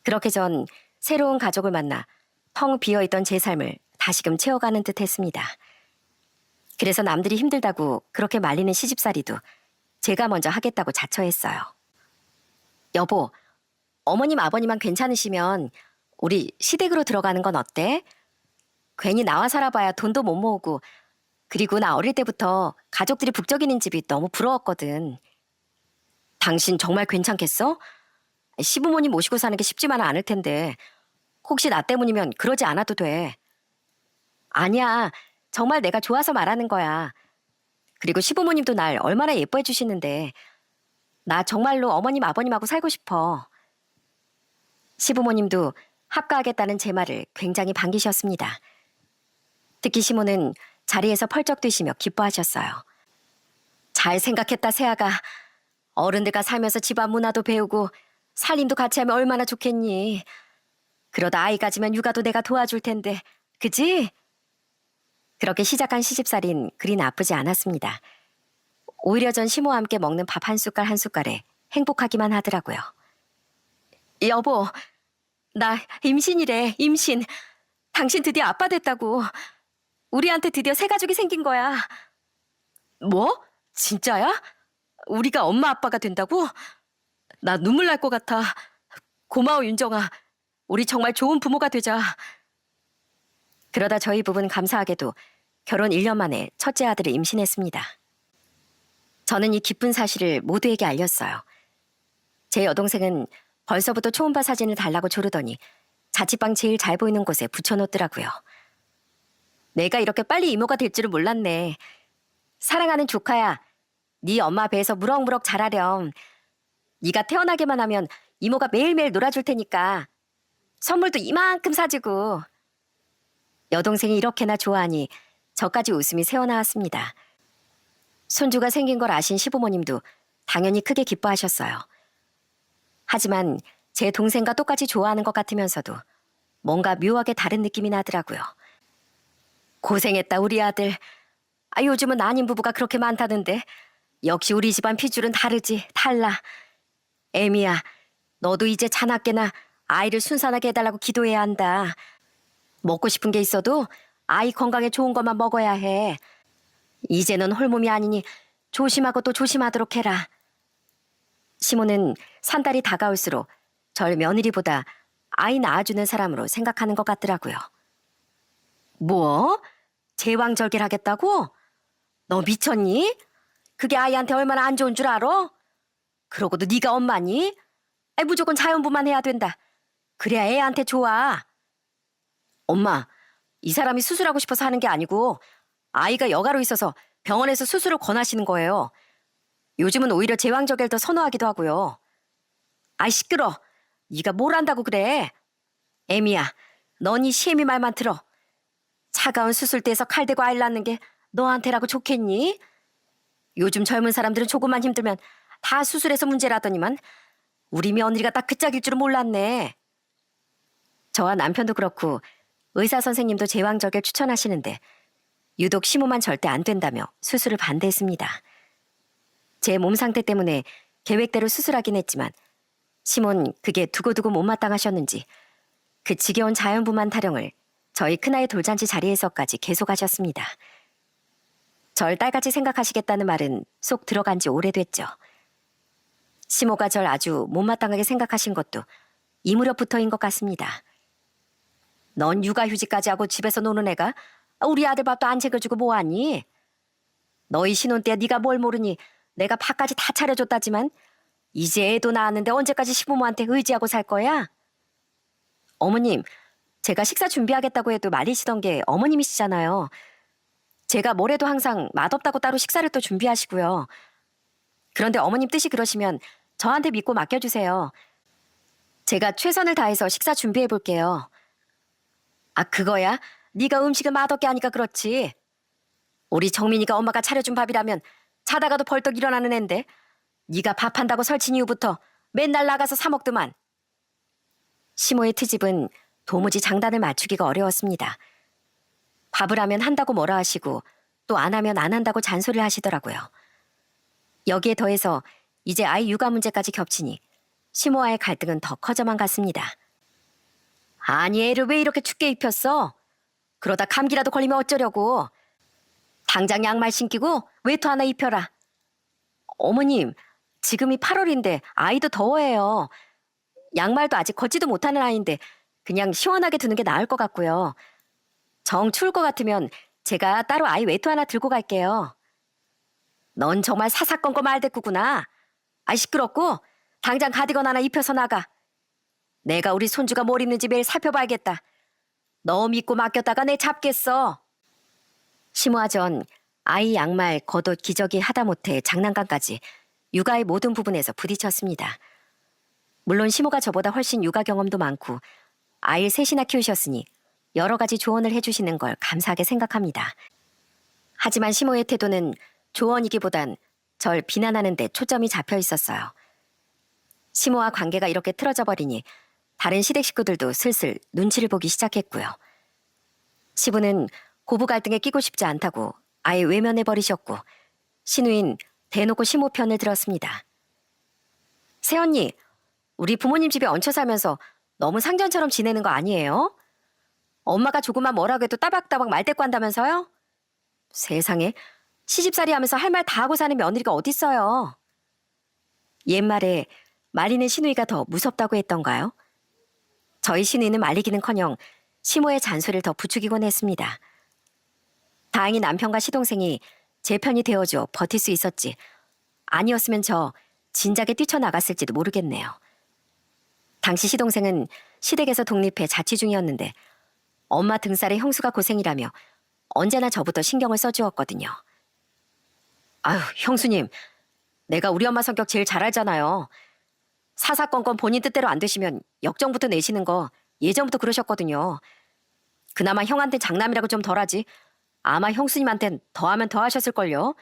그렇게 전 새로운 가족을 만나 텅 비어있던 제 삶을 다시금 채워가는 듯 했습니다. 그래서 남들이 힘들다고 그렇게 말리는 시집살이도 제가 먼저 하겠다고 자처했어요. 여보, 어머님 아버님만 괜찮으시면 우리 시댁으로 들어가는 건 어때? 괜히 나와 살아봐야 돈도 못 모으고 그리고 나 어릴 때부터 가족들이 북적이는 집이 너무 부러웠거든. 당신 정말 괜찮겠어? 시부모님 모시고 사는 게 쉽지만은 않을 텐데 혹시 나 때문이면 그러지 않아도 돼. 아니야. 정말 내가 좋아서 말하는 거야. 그리고 시부모님도 날 얼마나 예뻐해 주시는데 나 정말로 어머님 아버님하고 살고 싶어. 시부모님도 합가하겠다는 제 말을 굉장히 반기셨습니다. 특히 시모는 자리에서 펄쩍 뛰시며 기뻐하셨어요. 잘 생각했다, 세아가. 어른들과 살면서 집안 문화도 배우고 살림도 같이 하면 얼마나 좋겠니. 그러다 아이 가지면 육아도 내가 도와줄 텐데. 그지? 그렇게 시작한 시집살이는 그리 나쁘지 않았습니다. 오히려 전 시모와 함께 먹는 밥 한 숟갈 한 숟갈에 행복하기만 하더라고요. 여보, 나 임신이래, 임신. 당신 드디어 아빠 됐다고. 우리한테 드디어 새 가족이 생긴 거야. 뭐? 진짜야? 우리가 엄마 아빠가 된다고? 나 눈물 날 것 같아. 고마워, 윤정아. 우리 정말 좋은 부모가 되자. 그러다 저희 부부는 감사하게도 결혼 1년 만에 첫째 아들을 임신했습니다. 저는 이 기쁜 사실을 모두에게 알렸어요. 제 여동생은 벌써부터 초음파 사진을 달라고 조르더니 자취방 제일 잘 보이는 곳에 붙여놓더라고요. 내가 이렇게 빨리 이모가 될 줄은 몰랐네. 사랑하는 조카야. 네 엄마 배에서 무럭무럭 자라렴. 네가 태어나기만 하면 이모가 매일매일 놀아줄 테니까 선물도 이만큼 사주고. 여동생이 이렇게나 좋아하니 저까지 웃음이 새어나왔습니다. 손주가 생긴 걸 아신 시부모님도 당연히 크게 기뻐하셨어요. 하지만 제 동생과 똑같이 좋아하는 것 같으면서도 뭔가 묘하게 다른 느낌이 나더라고요. 고생했다 우리 아들. 요즘은 아닌 부부가 그렇게 많다는데 역시 우리 집안 핏줄은 다르지. 달라. 애미야, 너도 이제 자나깨나 아이를 순산하게 해달라고 기도해야 한다. 먹고 싶은 게 있어도 아이 건강에 좋은 것만 먹어야 해. 이제는 홀몸이 아니니 조심하고 또 조심하도록 해라. 시모는 산달이 다가올수록 절 며느리보다 아이 낳아주는 사람으로 생각하는 것 같더라고요. 뭐? 제왕절개하겠다고? 너 미쳤니? 그게 아이한테 얼마나 안 좋은 줄 알아? 그러고도 네가 엄마니? 무조건 자연분만 해야 된다. 그래야 애한테 좋아. 엄마, 이 사람이 수술하고 싶어서 하는 게 아니고 아이가 여가로 있어서 병원에서 수술을 권하시는 거예요. 요즘은 오히려 제왕절개를 더 선호하기도 하고요. 아이 시끄러. 네가 뭘 안다고 그래. 애미야, 넌 이 시애미 말만 들어. 차가운 수술대에서 칼 대고 아이를 낳는 게 너한테라고 좋겠니? 요즘 젊은 사람들은 조금만 힘들면 다 수술해서 문제라더니만 우리 며느리가 딱 그 짝일 줄은 몰랐네. 저와 남편도 그렇고 의사 선생님도 제왕절개를 추천하시는데 유독 시모만 절대 안 된다며 수술을 반대했습니다. 제 몸 상태 때문에 계획대로 수술하긴 했지만 시몬 그게 두고두고 못마땅하셨는지 그 지겨운 자연분만 타령을 저희 큰아이 돌잔치 자리에서까지 계속하셨습니다. 절 딸같이 생각하시겠다는 말은 쏙 들어간 지 오래됐죠. 시모가 절 아주 못마땅하게 생각하신 것도 이 무렵부터인 것 같습니다. 넌 육아휴직까지 하고 집에서 노는 애가 우리 아들 밥도 안 챙겨주고 뭐하니? 너희 신혼 때 네가 뭘 모르니 내가 밥까지 다 차려줬다지만 이제 애도 낳았는데 언제까지 시부모한테 의지하고 살 거야? 어머님, 제가 식사 준비하겠다고 해도 말리시던 게 어머님이시잖아요. 제가 뭘 해도 항상 맛없다고 따로 식사를 또 준비하시고요. 그런데 어머님 뜻이 그러시면 저한테 믿고 맡겨주세요. 제가 최선을 다해서 식사 준비해 볼게요. 그거야? 네가 음식을 맛없게 하니까 그렇지. 우리 정민이가 엄마가 차려준 밥이라면 자다가도 벌떡 일어나는 앤데 네가 밥한다고 설친 이후부터 맨날 나가서 사 먹더만. 시모의 트집은 도무지 장단을 맞추기가 어려웠습니다. 밥을 하면 한다고 뭐라 하시고 또 안 하면 안 한다고 잔소리를 하시더라고요. 여기에 더해서 이제 아이 육아 문제까지 겹치니 시모와의 갈등은 더 커져만 갔습니다. 아니 애를 왜 이렇게 춥게 입혔어? 그러다 감기라도 걸리면 어쩌려고. 당장 양말 신기고 외투 하나 입혀라. 어머님, 지금이 8월인데 아이도 더워해요. 양말도 아직 걷지도 못하는 아이인데 그냥 시원하게 두는 게 나을 것 같고요. 정 추울 것 같으면 제가 따로 아이 외투 하나 들고 갈게요. 넌 정말 사사건건 말대꾸구나. 아이 시끄럽고 당장 가디건 하나 입혀서 나가. 내가 우리 손주가 뭘 입는지 매일 살펴봐야겠다. 너 믿고 맡겼다가 내 잡겠어. 심호와 전 아이 양말, 겉옷, 기저귀 하다못해 장난감까지 육아의 모든 부분에서 부딪혔습니다. 물론 심호가 저보다 훨씬 육아 경험도 많고 아이를 셋이나 키우셨으니 여러 가지 조언을 해주시는 걸 감사하게 생각합니다. 하지만 심호의 태도는 조언이기보단 절 비난하는 데 초점이 잡혀 있었어요. 심호와 관계가 이렇게 틀어져 버리니 다른 시댁 식구들도 슬슬 눈치를 보기 시작했고요. 시부는 고부 갈등에 끼고 싶지 않다고 아예 외면해버리셨고 시누인 대놓고 심호 편을 들었습니다. 새언니, 우리 부모님 집에 얹혀 살면서 너무 상전처럼 지내는 거 아니에요? 엄마가 조금만 뭐라고 해도 따박따박 말대꾸한다면서요? 세상에, 시집살이 하면서 할 말 다 하고 사는 며느리가 어딨어요? 옛말에 말리는 시누이가 더 무섭다고 했던가요? 저희 시누이는 말리기는커녕 시모의 잔소리를 더 부추기곤 했습니다. 다행히 남편과 시동생이 제 편이 되어줘 버틸 수 있었지. 아니었으면 저 진작에 뛰쳐나갔을지도 모르겠네요. 당시 시동생은 시댁에서 독립해 자취 중이었는데 엄마 등살의 형수가 고생이라며 언제나 저부터 신경을 써주었거든요. 아유, 형수님, 내가 우리 엄마 성격 제일 잘 알잖아요. 사사건건 본인 뜻대로 안 되시면 역정부터 내시는 거 예전부터 그러셨거든요. 그나마 형한테 장남이라고 좀 덜하지 아마 형수님한텐 더하면 더 하셨을걸요.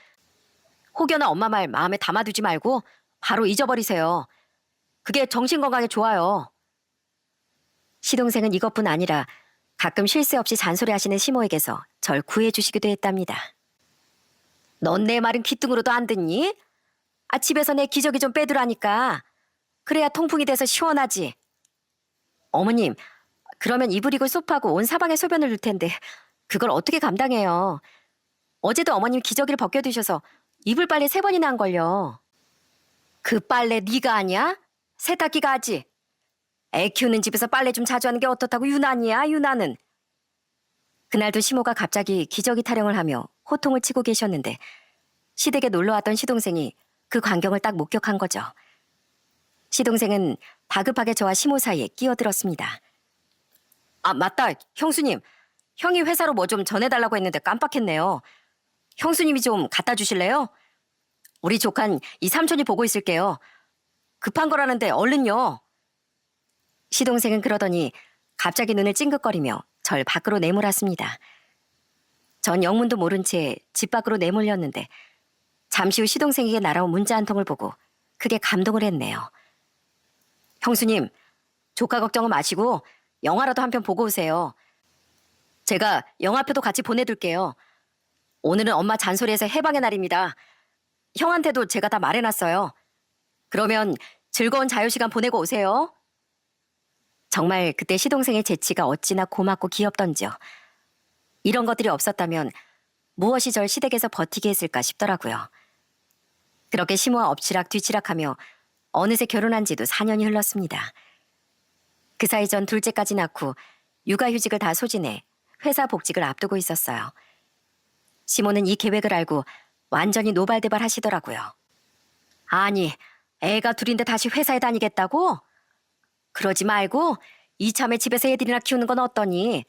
혹여나 엄마 말 마음에 담아두지 말고 바로 잊어버리세요. 그게 정신건강에 좋아요. 시동생은 이것뿐 아니라 가끔 쉴 새 없이 잔소리하시는 시모에게서 절 구해주시기도 했답니다. 넌 내 말은 귀등으로도 안 듣니? 아, 집에서 내 기저귀 좀 빼두라니까. 그래야 통풍이 돼서 시원하지. 어머님, 그러면 이불이고 소파고 온 사방에 소변을 넣을 텐데 그걸 어떻게 감당해요? 어제도 어머님 기저귀를 벗겨두셔서 이불 빨래 3번이나 한 걸요. 그 빨래 네가 하냐? 세탁기가 하지. 애 키우는 집에서 빨래 좀 자주 하는 게 어떻다고 유난이야, 유난은. 그날도 시모가 갑자기 기저귀 타령을 하며 호통을 치고 계셨는데 시댁에 놀러왔던 시동생이 그 광경을 딱 목격한 거죠. 시동생은 다급하게 저와 시모 사이에 끼어들었습니다. 아, 맞다, 형수님. 형이 회사로 뭐 좀 전해달라고 했는데 깜빡했네요. 형수님이 좀 갖다 주실래요? 우리 조칸 이 삼촌이 보고 있을게요. 급한 거라는데 얼른요. 시동생은 그러더니 갑자기 눈을 찡긋거리며 절 밖으로 내몰았습니다. 전 영문도 모른 채 집 밖으로 내몰렸는데 잠시 후 시동생에게 날아온 문자 한 통을 보고 크게 감동을 했네요. 형수님, 조카 걱정은 마시고 영화라도 한 편 보고 오세요. 제가 영화표도 같이 보내둘게요. 오늘은 엄마 잔소리에서 해방의 날입니다. 형한테도 제가 다 말해놨어요. 그러면 즐거운 자유시간 보내고 오세요. 정말 그때 시동생의 재치가 어찌나 고맙고 귀엽던지요. 이런 것들이 없었다면 무엇이 절 시댁에서 버티게 했을까 싶더라고요. 그렇게 시모와 엎치락 뒤치락하며 어느새 결혼한 지도 4년이 흘렀습니다. 그 사이 전 둘째까지 낳고 육아휴직을 다 소진해 회사 복직을 앞두고 있었어요. 시모는 이 계획을 알고 완전히 노발대발 하시더라고요. 아니, 애가 둘인데 다시 회사에 다니겠다고? 그러지 말고 이참에 집에서 애들이나 키우는 건 어떠니?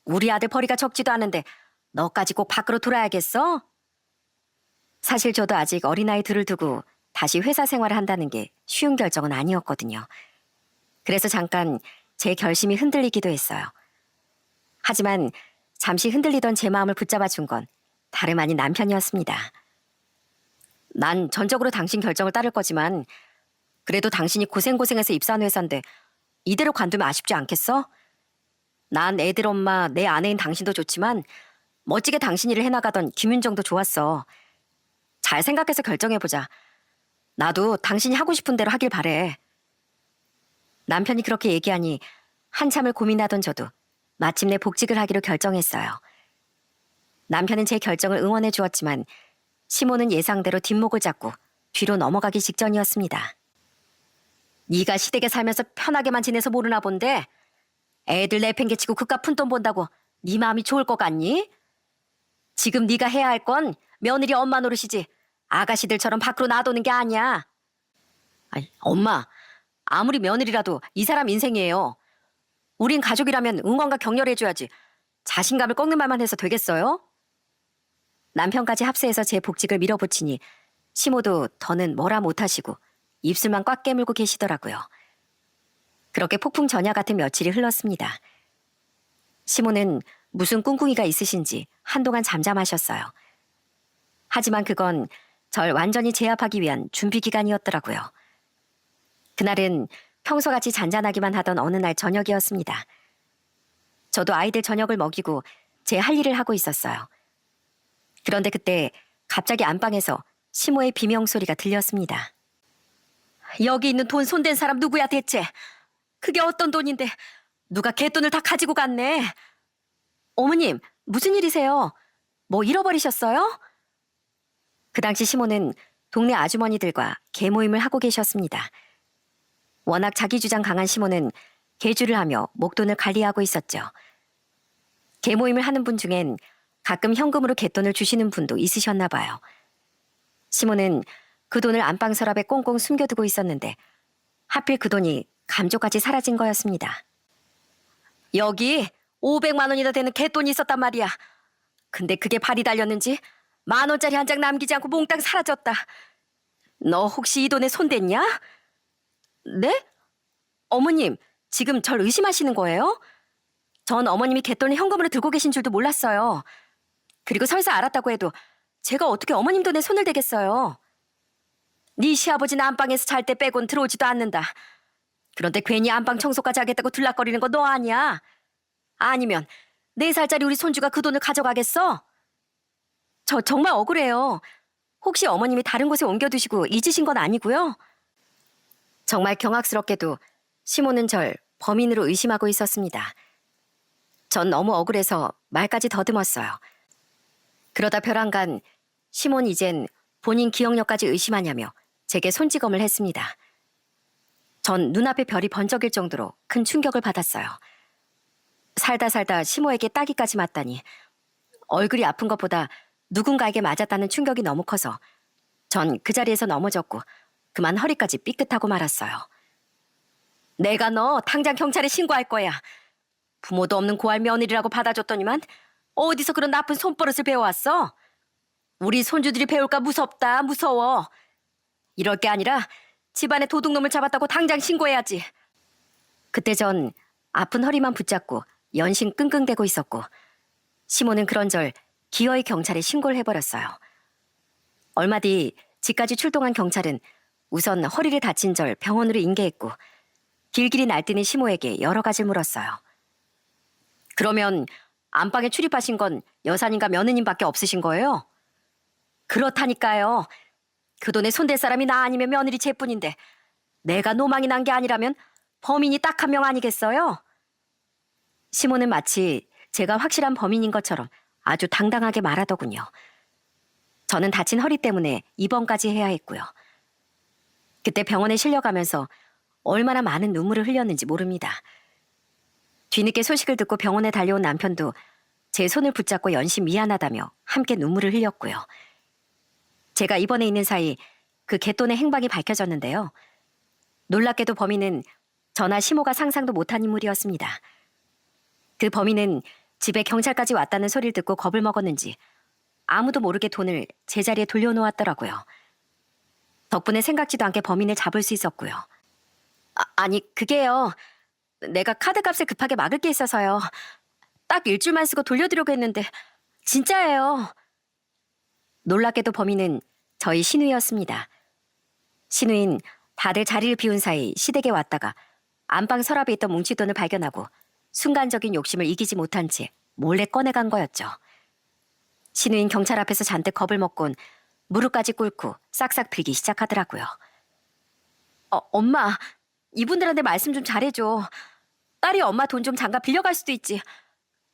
우리 아들 벌이가 적지도 않은데 너까지 꼭 밖으로 돌아야겠어? 사실 저도 아직 어린아이 둘을 두고 다시 회사 생활을 한다는 게 쉬운 결정은 아니었거든요. 그래서 잠깐 제 결심이 흔들리기도 했어요. 하지만 잠시 흔들리던 제 마음을 붙잡아 준 건 다름 아닌 남편이었습니다. 난 전적으로 당신 결정을 따를 거지만 그래도 당신이 고생고생해서 입사한 회사인데 이대로 관두면 아쉽지 않겠어? 난 애들 엄마, 내 아내인 당신도 좋지만 멋지게 당신 일을 해나가던 김윤정도 좋았어. 잘 생각해서 결정해보자. 나도 당신이 하고 싶은 대로 하길 바래. 남편이 그렇게 얘기하니 한참을 고민하던 저도 마침내 복직을 하기로 결정했어요. 남편은 제 결정을 응원해 주었지만 시모는 예상대로 뒷목을 잡고 뒤로 넘어가기 직전이었습니다. 네가 시댁에 살면서 편하게만 지내서 모르나 본데 애들 내팽개치고 그깟 푼돈 본다고 네 마음이 좋을 것 같니? 지금 네가 해야 할 건 며느리 엄마 노릇이지. 아가씨들처럼 밖으로 놔두는 게 아니야. 아니, 엄마, 아무리 며느리라도 이 사람 인생이에요. 우린 가족이라면 응원과 격려해줘야지. 자신감을 꺾는 말만 해서 되겠어요? 남편까지 합세해서 제 복직을 밀어붙이니 시모도 더는 뭐라 못하시고 입술만 꽉 깨물고 계시더라고요. 그렇게 폭풍 전야 같은 며칠이 흘렀습니다. 시모는 무슨 꿍꿍이가 있으신지 한동안 잠잠하셨어요. 하지만 그건 절 완전히 제압하기 위한 준비 기간이었더라고요. 그날은 평소같이 잔잔하기만 하던 어느 날 저녁이었습니다. 저도 아이들 저녁을 먹이고 제 할 일을 하고 있었어요. 그런데 그때 갑자기 안방에서 시모의 비명 소리가 들렸습니다. 여기 있는 돈 손댄 사람 누구야 대체? 그게 어떤 돈인데 누가 갯돈을 다 가지고 갔네. 어머님, 무슨 일이세요? 뭐 잃어버리셨어요? 그 당시 시모는 동네 아주머니들과 개모임을 하고 계셨습니다. 워낙 자기 주장 강한 시모는 개주를 하며 목돈을 관리하고 있었죠. 개모임을 하는 분 중엔 가끔 현금으로 갯돈을 주시는 분도 있으셨나 봐요. 시모는 그 돈을 안방 서랍에 꽁꽁 숨겨두고 있었는데 하필 그 돈이 감쪽같이 사라진 거였습니다. 여기 500만 원이나 되는 갯돈이 있었단 말이야. 근데 그게 발이 달렸는지 10,000원짜리 한 장 남기지 않고 몽땅 사라졌다. 너 혹시 이 돈에 손댔냐? 네? 어머님, 지금 절 의심하시는 거예요? 전 어머님이 갯돈을 현금으로 들고 계신 줄도 몰랐어요. 그리고 설사 알았다고 해도 제가 어떻게 어머님 돈에 손을 대겠어요? 네 시아버지는 안방에서 잘 때 빼곤 들어오지도 않는다. 그런데 괜히 안방 청소까지 하겠다고 들락거리는 거 너 아니야? 아니면 4살짜리 우리 손주가 그 돈을 가져가겠어? 저 정말 억울해요. 혹시 어머님이 다른 곳에 옮겨두시고 잊으신 건 아니고요? 정말 경악스럽게도 시모는 절 범인으로 의심하고 있었습니다. 전 너무 억울해서 말까지 더듬었어요. 그러다 벼랑간 시몬 이젠 본인 기억력까지 의심하냐며 제게 손찌검을 했습니다. 전 눈앞에 별이 번쩍일 정도로 큰 충격을 받았어요. 살다 시모에게 따기까지 맞다니 얼굴이 아픈 것보다 누군가에게 맞았다는 충격이 너무 커서 전 그 자리에서 넘어졌고 그만 허리까지 삐끗하고 말았어요. 내가 너 당장 경찰에 신고할 거야. 부모도 없는 고할 며느리라고 받아줬더니만 어디서 그런 나쁜 손버릇을 배워왔어? 우리 손주들이 배울까 무섭다, 무서워. 이럴 게 아니라 집안에 도둑놈을 잡았다고 당장 신고해야지. 그때 전 아픈 허리만 붙잡고 연신 끙끙대고 있었고 시모는 그런절 기어이 경찰에 신고를 해버렸어요. 얼마 뒤 집까지 출동한 경찰은 우선 허리를 다친 절 병원으로 인계했고 길길이 날뛰는 시모에게 여러 가지를 물었어요. 그러면 안방에 출입하신 건 여사님과 며느님밖에 없으신 거예요? 그렇다니까요. 그 돈에 손댈 사람이 나 아니면 며느리 쟤뿐인데 내가 노망이 난 게 아니라면 범인이 딱 한 명 아니겠어요? 시모는 마치 제가 확실한 범인인 것처럼 아주 당당하게 말하더군요. 저는 다친 허리 때문에 입원까지 해야 했고요. 그때 병원에 실려가면서 얼마나 많은 눈물을 흘렸는지 모릅니다. 뒤늦게 소식을 듣고 병원에 달려온 남편도 제 손을 붙잡고 연신 미안하다며 함께 눈물을 흘렸고요. 제가 입원해 있는 사이 그 갯돈의 행방이 밝혀졌는데요. 놀랍게도 범인은 저나 시모가 상상도 못한 인물이었습니다. 그 범인은 집에 경찰까지 왔다는 소리를 듣고 겁을 먹었는지 아무도 모르게 돈을 제자리에 돌려놓았더라고요. 덕분에 생각지도 않게 범인을 잡을 수 있었고요. 아니 그게요. 내가 카드값을 급하게 막을 게 있어서요. 딱 일주일만 쓰고 돌려드리려고 했는데 진짜예요. 놀랍게도 범인은 저희 신우이였습니다. 신우인 다들 자리를 비운 사이 시댁에 왔다가 안방 서랍에 있던 뭉치돈을 발견하고 순간적인 욕심을 이기지 못한 채 몰래 꺼내간 거였죠. 신우인 경찰 앞에서 잔뜩 겁을 먹곤 무릎까지 꿇고 싹싹 빌기 시작하더라고요. 엄마, 이분들한테 말씀 좀 잘해줘. 딸이 엄마 돈 좀 잠깐 빌려갈 수도 있지.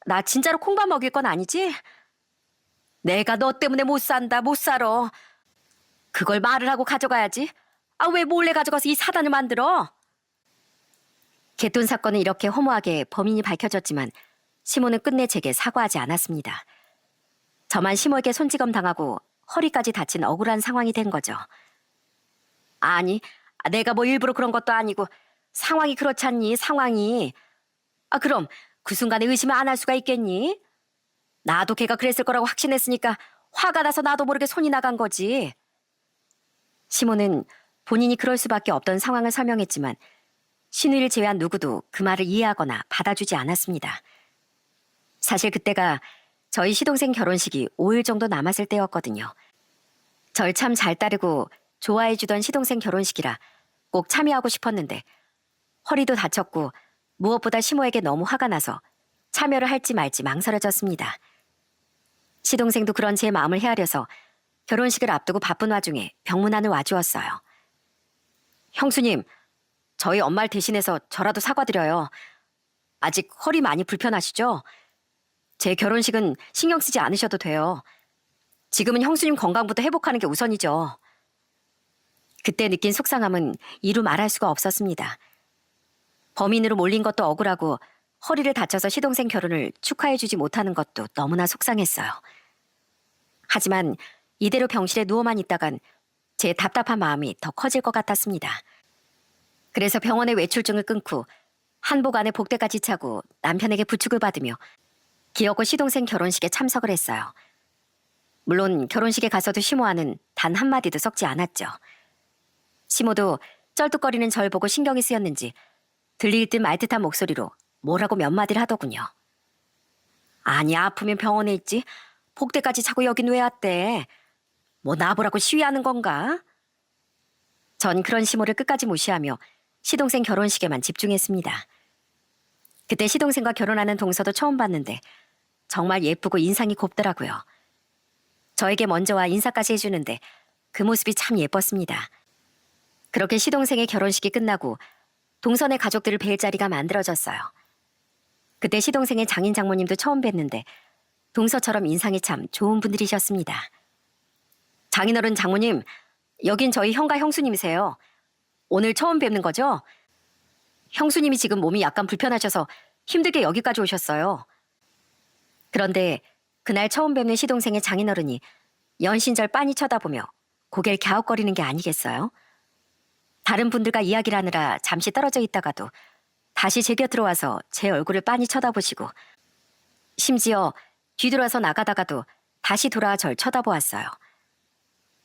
나 진짜로 콩밥 먹일 건 아니지? 내가 너 때문에 못 산다, 못 살아. 그걸 말을 하고 가져가야지. 왜 몰래 가져가서 이 사단을 만들어? 갯돈 사건은 이렇게 허무하게 범인이 밝혀졌지만 시모는 끝내 제게 사과하지 않았습니다. 저만 시모에게 손찌검 당하고 허리까지 다친 억울한 상황이 된 거죠. 아니, 내가 뭐 일부러 그런 것도 아니고 상황이 그렇지 않니, 상황이. 그럼 그 순간에 의심을 안 할 수가 있겠니? 나도 걔가 그랬을 거라고 확신했으니까 화가 나서 나도 모르게 손이 나간 거지. 시모는 본인이 그럴 수밖에 없던 상황을 설명했지만 신우이를 제외한 누구도 그 말을 이해하거나 받아주지 않았습니다. 사실 그때가 저희 시동생 결혼식이 5일 정도 남았을 때였거든요. 절 참 잘 따르고 좋아해주던 시동생 결혼식이라 꼭 참여하고 싶었는데 허리도 다쳤고 무엇보다 시모에게 너무 화가 나서 참여를 할지 말지 망설여졌습니다. 시동생도 그런 제 마음을 헤아려서 결혼식을 앞두고 바쁜 와중에 병문안을 와주었어요. 형수님, 저희 엄마를 대신해서 저라도 사과드려요. 아직 허리 많이 불편하시죠? 제 결혼식은 신경 쓰지 않으셔도 돼요. 지금은 형수님 건강부터 회복하는 게 우선이죠. 그때 느낀 속상함은 이루 말할 수가 없었습니다. 범인으로 몰린 것도 억울하고 허리를 다쳐서 시동생 결혼을 축하해주지 못하는 것도 너무나 속상했어요. 하지만 이대로 병실에 누워만 있다간 제 답답한 마음이 더 커질 것 같았습니다. 그래서 병원의 외출증을 끊고 한복 안에 복대까지 차고 남편에게 부축을 받으며 기어코 시동생 결혼식에 참석을 했어요. 물론 결혼식에 가서도 시모와는 단 한마디도 섞지 않았죠. 시모도 쩔뚝거리는 절 보고 신경이 쓰였는지 들릴 듯 말 듯한 목소리로 뭐라고 몇 마디를 하더군요. 아니, 아프면 병원에 있지. 복대까지 차고 여긴 왜 왔대? 뭐 나보라고 시위하는 건가? 전 그런 시모를 끝까지 무시하며 시동생 결혼식에만 집중했습니다. 그때 시동생과 결혼하는 동서도 처음 봤는데 정말 예쁘고 인상이 곱더라고요. 저에게 먼저 와 인사까지 해주는데 그 모습이 참 예뻤습니다. 그렇게 시동생의 결혼식이 끝나고 동선의 가족들을 뵐 자리가 만들어졌어요. 그때 시동생의 장인 장모님도 처음 뵀는데 동서처럼 인상이 참 좋은 분들이셨습니다. 장인어른 장모님, 여긴 저희 형과 형수님이세요. 오늘 처음 뵙는 거죠? 형수님이 지금 몸이 약간 불편하셔서 힘들게 여기까지 오셨어요. 그런데 그날 처음 뵙는 시동생의 장인어른이 연신절 빤히 쳐다보며 고개를 갸웃거리는 게 아니겠어요? 다른 분들과 이야기를 하느라 잠시 떨어져 있다가도 다시 제 곁으로 와서 제 얼굴을 빤히 쳐다보시고 심지어 뒤돌아서 나가다가도 다시 돌아와 절 쳐다보았어요.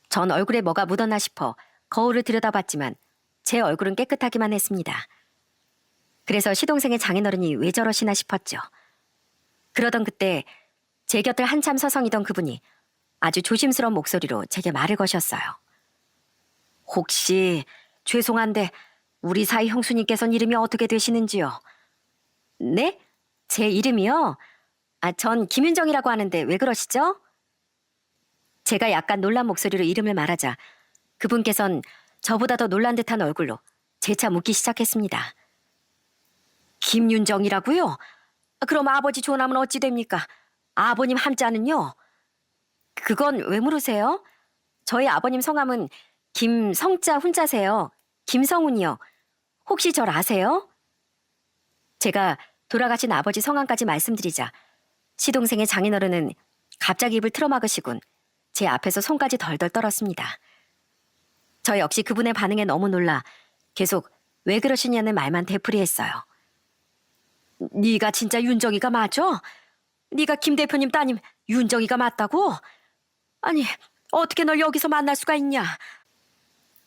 전 얼굴에 뭐가 묻었나 싶어 거울을 들여다봤지만 제 얼굴은 깨끗하기만 했습니다. 그래서 시동생의 장인어른이 왜 저러시나 싶었죠. 그러던 그때 제 곁을 한참 서성이던 그분이 아주 조심스러운 목소리로 제게 말을 거셨어요. 혹시 죄송한데 우리 사이 형수님께서는 이름이 어떻게 되시는지요? 네? 제 이름이요? 전 김윤정이라고 하는데 왜 그러시죠? 제가 약간 놀란 목소리로 이름을 말하자 그분께선 저보다 더 놀란 듯한 얼굴로 재차 묻기 시작했습니다. 김윤정이라고요? 그럼 아버지 조남은 어찌 됩니까? 아버님 한자는요? 그건 왜 물으세요? 저희 아버님 성함은 김성자 훈자세요. 김성훈이요. 혹시 절 아세요? 제가 돌아가신 아버지 성함까지 말씀드리자 시동생의 장인어른은 갑자기 입을 틀어막으시곤 제 앞에서 손까지 덜덜 떨었습니다. 저 역시 그분의 반응에 너무 놀라 계속 왜 그러시냐는 말만 되풀이했어요. 네가 진짜 윤정이가 맞아? 네가 김 대표님 따님 윤정이가 맞다고? 아니, 어떻게 널 여기서 만날 수가 있냐?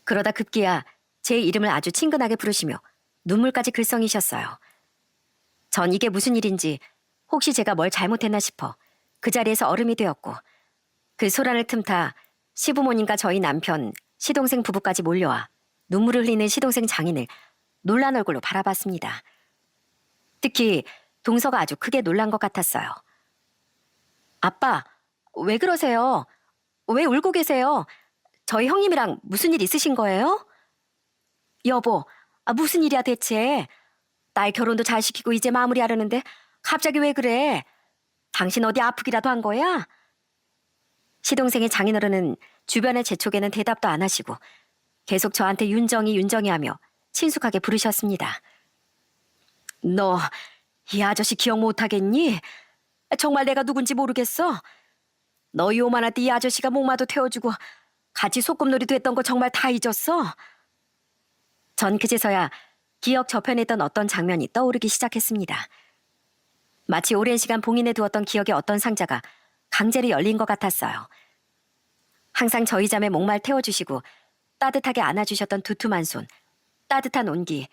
그러다 급기야 제 이름을 아주 친근하게 부르시며 눈물까지 글썽이셨어요. 전 이게 무슨 일인지 혹시 제가 뭘 잘못했나 싶어 그 자리에서 얼음이 되었고 그 소란을 틈타 시부모님과 저희 남편, 시동생 부부까지 몰려와 눈물을 흘리는 시동생 장인을 놀란 얼굴로 바라봤습니다. 특히 동서가 아주 크게 놀란 것 같았어요. 아빠, 왜 그러세요? 왜 울고 계세요? 저희 형님이랑 무슨 일 있으신 거예요? 여보, 무슨 일이야 대체? 딸 결혼도 잘 시키고 이제 마무리하려는데 갑자기 왜 그래? 당신 어디 아프기라도 한 거야? 시동생의 장인어른은 주변의 재촉에는 대답도 안 하시고 계속 저한테 윤정이 윤정이 하며 친숙하게 부르셨습니다. 너 이 아저씨 기억 못하겠니? 정말 내가 누군지 모르겠어? 너희 오만한 이 아저씨가 목마도 태워주고 같이 소꿉놀이도 했던 거 정말 다 잊었어? 전 그제서야 기억 저편에 있던 어떤 장면이 떠오르기 시작했습니다. 마치 오랜 시간 봉인해 두었던 기억의 어떤 상자가 강제로 열린 것 같았어요. 항상 저희 잠에 목말 태워주시고 따뜻하게 안아주셨던 두툼한 손, 따뜻한 온기,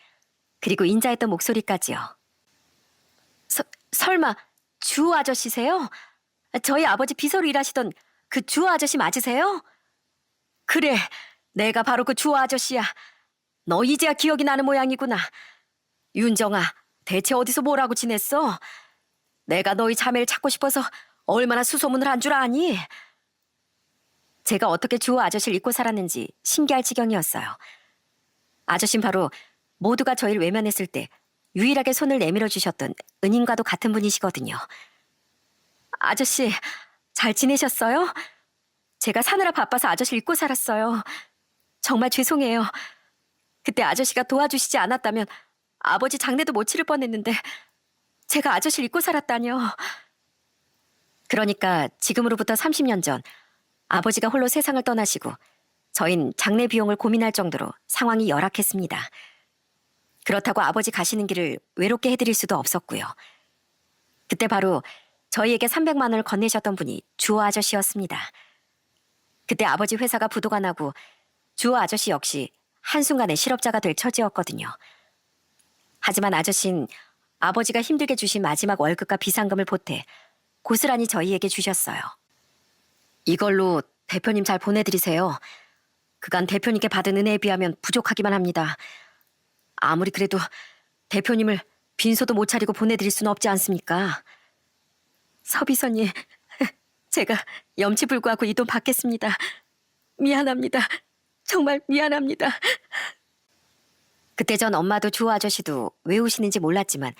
그리고 인자했던 목소리까지요. 설마 주호 아저씨세요? 저희 아버지 비서로 일하시던 그 주호 아저씨 맞으세요? 그래, 내가 바로 그 주호 아저씨야. 너 이제야 기억이 나는 모양이구나. 윤정아, 대체 어디서 뭐라고 지냈어? 내가 너희 자매를 찾고 싶어서 얼마나 수소문을 한 줄 아니? 제가 어떻게 주호 아저씨를 잊고 살았는지 신기할 지경이었어요. 아저씨는 바로 모두가 저희를 외면했을 때 유일하게 손을 내밀어 주셨던 은인과도 같은 분이시거든요. 아저씨, 잘 지내셨어요? 제가 사느라 바빠서 아저씨를 잊고 살았어요. 정말 죄송해요. 그때 아저씨가 도와주시지 않았다면 아버지 장례도 못 치를 뻔했는데 제가 아저씨를 잊고 살았다뇨. 그러니까 지금으로부터 30년 전 아버지가 홀로 세상을 떠나시고 저흰 장례 비용을 고민할 정도로 상황이 열악했습니다. 그렇다고 아버지 가시는 길을 외롭게 해드릴 수도 없었고요. 그때 바로 저희에게 300만 원을 건네셨던 분이 주호 아저씨였습니다. 그때 아버지 회사가 부도가 나고 주호 아저씨 역시 한순간에 실업자가 될 처지였거든요. 하지만 아저씨는 아버지가 힘들게 주신 마지막 월급과 비상금을 보태 고스란히 저희에게 주셨어요. 이걸로 대표님 잘 보내드리세요. 그간 대표님께 받은 은혜에 비하면 부족하기만 합니다. 아무리 그래도 대표님을 빈소도 못 차리고 보내드릴 수는 없지 않습니까? 서비서님, 제가 염치불구하고 이 돈 받겠습니다. 미안합니다. 정말 미안합니다. 그때 전 엄마도 주호 아저씨도 왜 우시는지 몰랐지만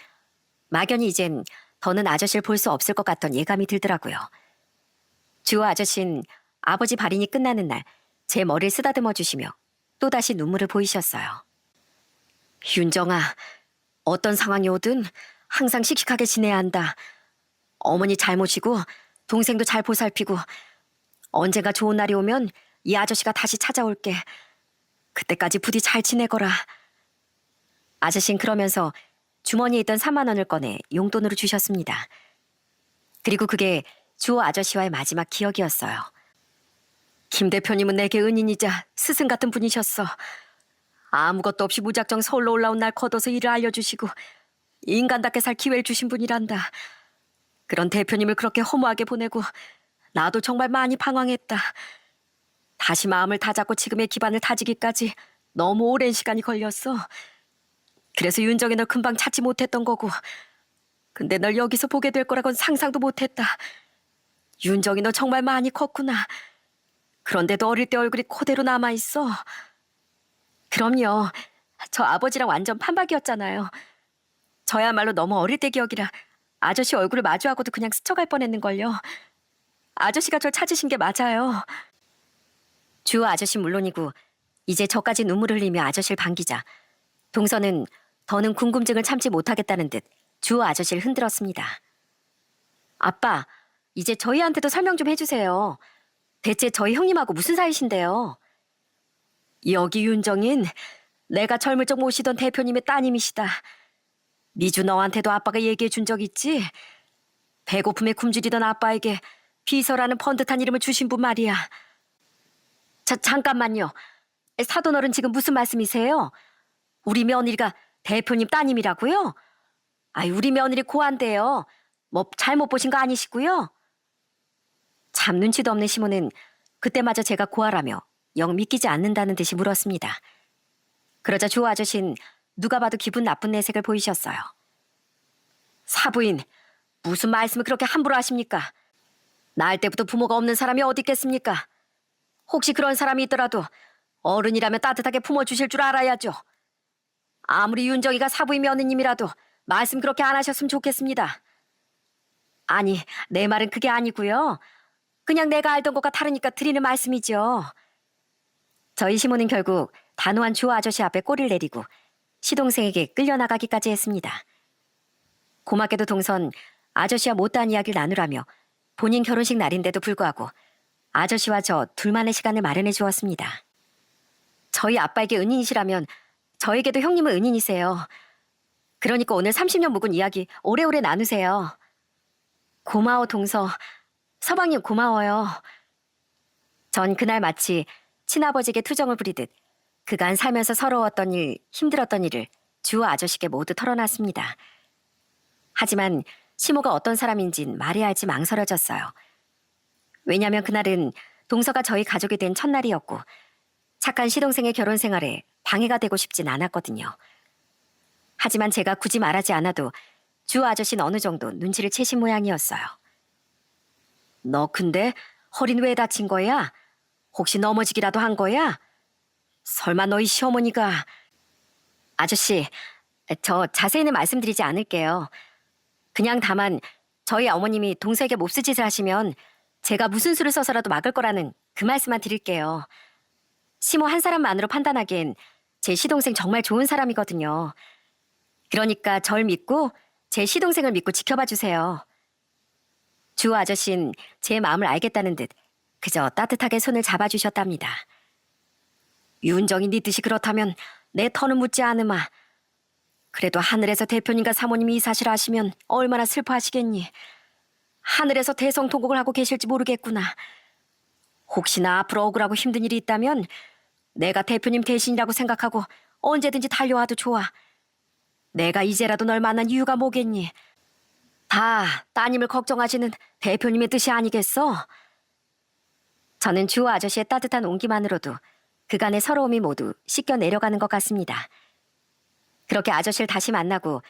막연히 이젠 더는 아저씨를 볼 수 없을 것 같던 예감이 들더라고요. 주호 아저씨는 아버지 발인이 끝나는 날 제 머리를 쓰다듬어 주시며 또다시 눈물을 보이셨어요. 윤정아, 어떤 상황이 오든 항상 씩씩하게 지내야 한다. 어머니 잘 모시고 동생도 잘 보살피고 언젠가 좋은 날이 오면 이 아저씨가 다시 찾아올게. 그때까지 부디 잘 지내거라. 아저씨는 그러면서 주머니에 있던 3만 원을 꺼내 용돈으로 주셨습니다. 그리고 그게 주호 아저씨와의 마지막 기억이었어요. 김 대표님은 내게 은인이자 스승 같은 분이셨어. 아무것도 없이 무작정 서울로 올라온 날 걷어서 일을 알려주시고 인간답게 살 기회를 주신 분이란다. 그런 대표님을 그렇게 허무하게 보내고 나도 정말 많이 방황했다. 다시 마음을 다잡고 지금의 기반을 다지기까지 너무 오랜 시간이 걸렸어. 그래서 윤정이 널 금방 찾지 못했던 거고. 근데 널 여기서 보게 될 거라고는 상상도 못했다. 윤정이 너 정말 많이 컸구나. 그런데도 어릴 때 얼굴이 그대로 남아있어. 그럼요. 저 아버지랑 완전 판박이었잖아요. 저야말로 너무 어릴 때 기억이라 아저씨 얼굴을 마주하고도 그냥 스쳐갈 뻔했는걸요. 아저씨가 절 찾으신 게 맞아요. 주호 아저씨 물론이고 이제 저까지 눈물을 흘리며 아저씨를 반기자 동서는 더는 궁금증을 참지 못하겠다는 듯 주호 아저씨를 흔들었습니다. 아빠, 이제 저희한테도 설명 좀 해주세요. 대체 저희 형님하고 무슨 사이신데요? 여기 윤정인, 내가 젊을 적 모시던 대표님의 따님이시다. 미주 너한테도 아빠가 얘기해 준 적 있지? 배고픔에 굶주리던 아빠에게 비서라는 번듯한 이름을 주신 분 말이야. 잠깐만요. 사돈어른 지금 무슨 말씀이세요? 우리 며느리가 대표님 따님이라고요? 아이, 우리 며느리 고한데요. 뭐 잘못 보신 거 아니시고요? 참 눈치도 없는 시모는 그때마저 제가 고아라며 영 믿기지 않는다는 듯이 물었습니다. 그러자 주호 아저씨는 누가 봐도 기분 나쁜 내색을 보이셨어요. 사부인, 무슨 말씀을 그렇게 함부로 하십니까? 날 때부터 부모가 없는 사람이 어디 있겠습니까? 혹시 그런 사람이 있더라도 어른이라면 따뜻하게 품어주실 줄 알아야죠. 아무리 윤정이가 사부인 며느님이라도 말씀 그렇게 안 하셨으면 좋겠습니다. 아니, 내 말은 그게 아니고요. 그냥 내가 알던 것과 다르니까 드리는 말씀이죠. 저희 시모는 결국 단호한 주호 아저씨 앞에 꼬리를 내리고 시동생에게 끌려나가기까지 했습니다. 고맙게도 동선 아저씨와 못다한 이야기를 나누라며 본인 결혼식 날인데도 불구하고 아저씨와 저 둘만의 시간을 마련해 주었습니다. 저희 아빠에게 은인이시라면 저에게도 형님은 은인이세요. 그러니까 오늘 30년 묵은 이야기 오래오래 나누세요. 고마워 동서. 서방님 고마워요. 전 그날 마치 친아버지에게 투정을 부리듯 그간 살면서 서러웠던 일, 힘들었던 일을 주호 아저씨께 모두 털어놨습니다. 하지만 시모가 어떤 사람인진 말해야 할지 망설여졌어요. 왜냐하면 그날은 동서가 저희 가족이 된 첫날이었고 착한 시동생의 결혼 생활에 방해가 되고 싶진 않았거든요. 하지만 제가 굳이 말하지 않아도 주호 아저씨는 어느 정도 눈치를 채신 모양이었어요. 너 근데 허리는 왜 다친 거야? 혹시 넘어지기라도 한 거야? 설마 너희 시어머니가... 아저씨, 저 자세히는 말씀드리지 않을게요. 그냥 다만 저희 어머님이 동서에게 몹쓸 짓을 하시면 제가 무슨 수를 써서라도 막을 거라는 그 말씀만 드릴게요. 시모 한 사람만으로 판단하기엔 제 시동생 정말 좋은 사람이거든요. 그러니까 절 믿고 제 시동생을 믿고 지켜봐 주세요. 주호 아저씨는 제 마음을 알겠다는 듯 그저 따뜻하게 손을 잡아주셨답니다. 윤정이 네 뜻이 그렇다면 내 터는 묻지 않으마. 그래도 하늘에서 대표님과 사모님이 이 사실을 아시면 얼마나 슬퍼하시겠니. 하늘에서 대성통곡을 하고 계실지 모르겠구나. 혹시나 앞으로 억울하고 힘든 일이 있다면 내가 대표님 대신이라고 생각하고 언제든지 달려와도 좋아. 내가 이제라도 널 만난 이유가 뭐겠니? 다 따님을 걱정하시는 대표님의 뜻이 아니겠어? 저는 주호 아저씨의 따뜻한 온기만으로도 그간의 서러움이 모두 씻겨 내려가는 것 같습니다. 그렇게 아저씨를 다시 만나고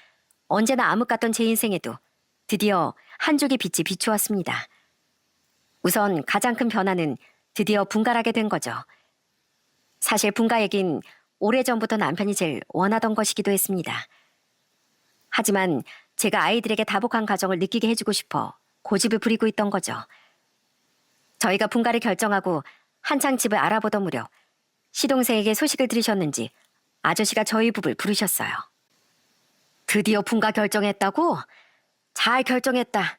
언제나 암흑 같던 제 인생에도 드디어 한 쪽의 빛이 비추었습니다. 우선 가장 큰 변화는 드디어 분가하게 된 거죠. 사실 분가 얘긴 오래전부터 남편이 제일 원하던 것이기도 했습니다. 하지만 제가 아이들에게 다복한 가정을 느끼게 해주고 싶어 고집을 부리고 있던 거죠. 저희가 분가를 결정하고 한창 집을 알아보던 무렵 시동생에게 소식을 들으셨는지 아저씨가 저희 부부를 부르셨어요. 드디어 분가 결정했다고? 잘 결정했다.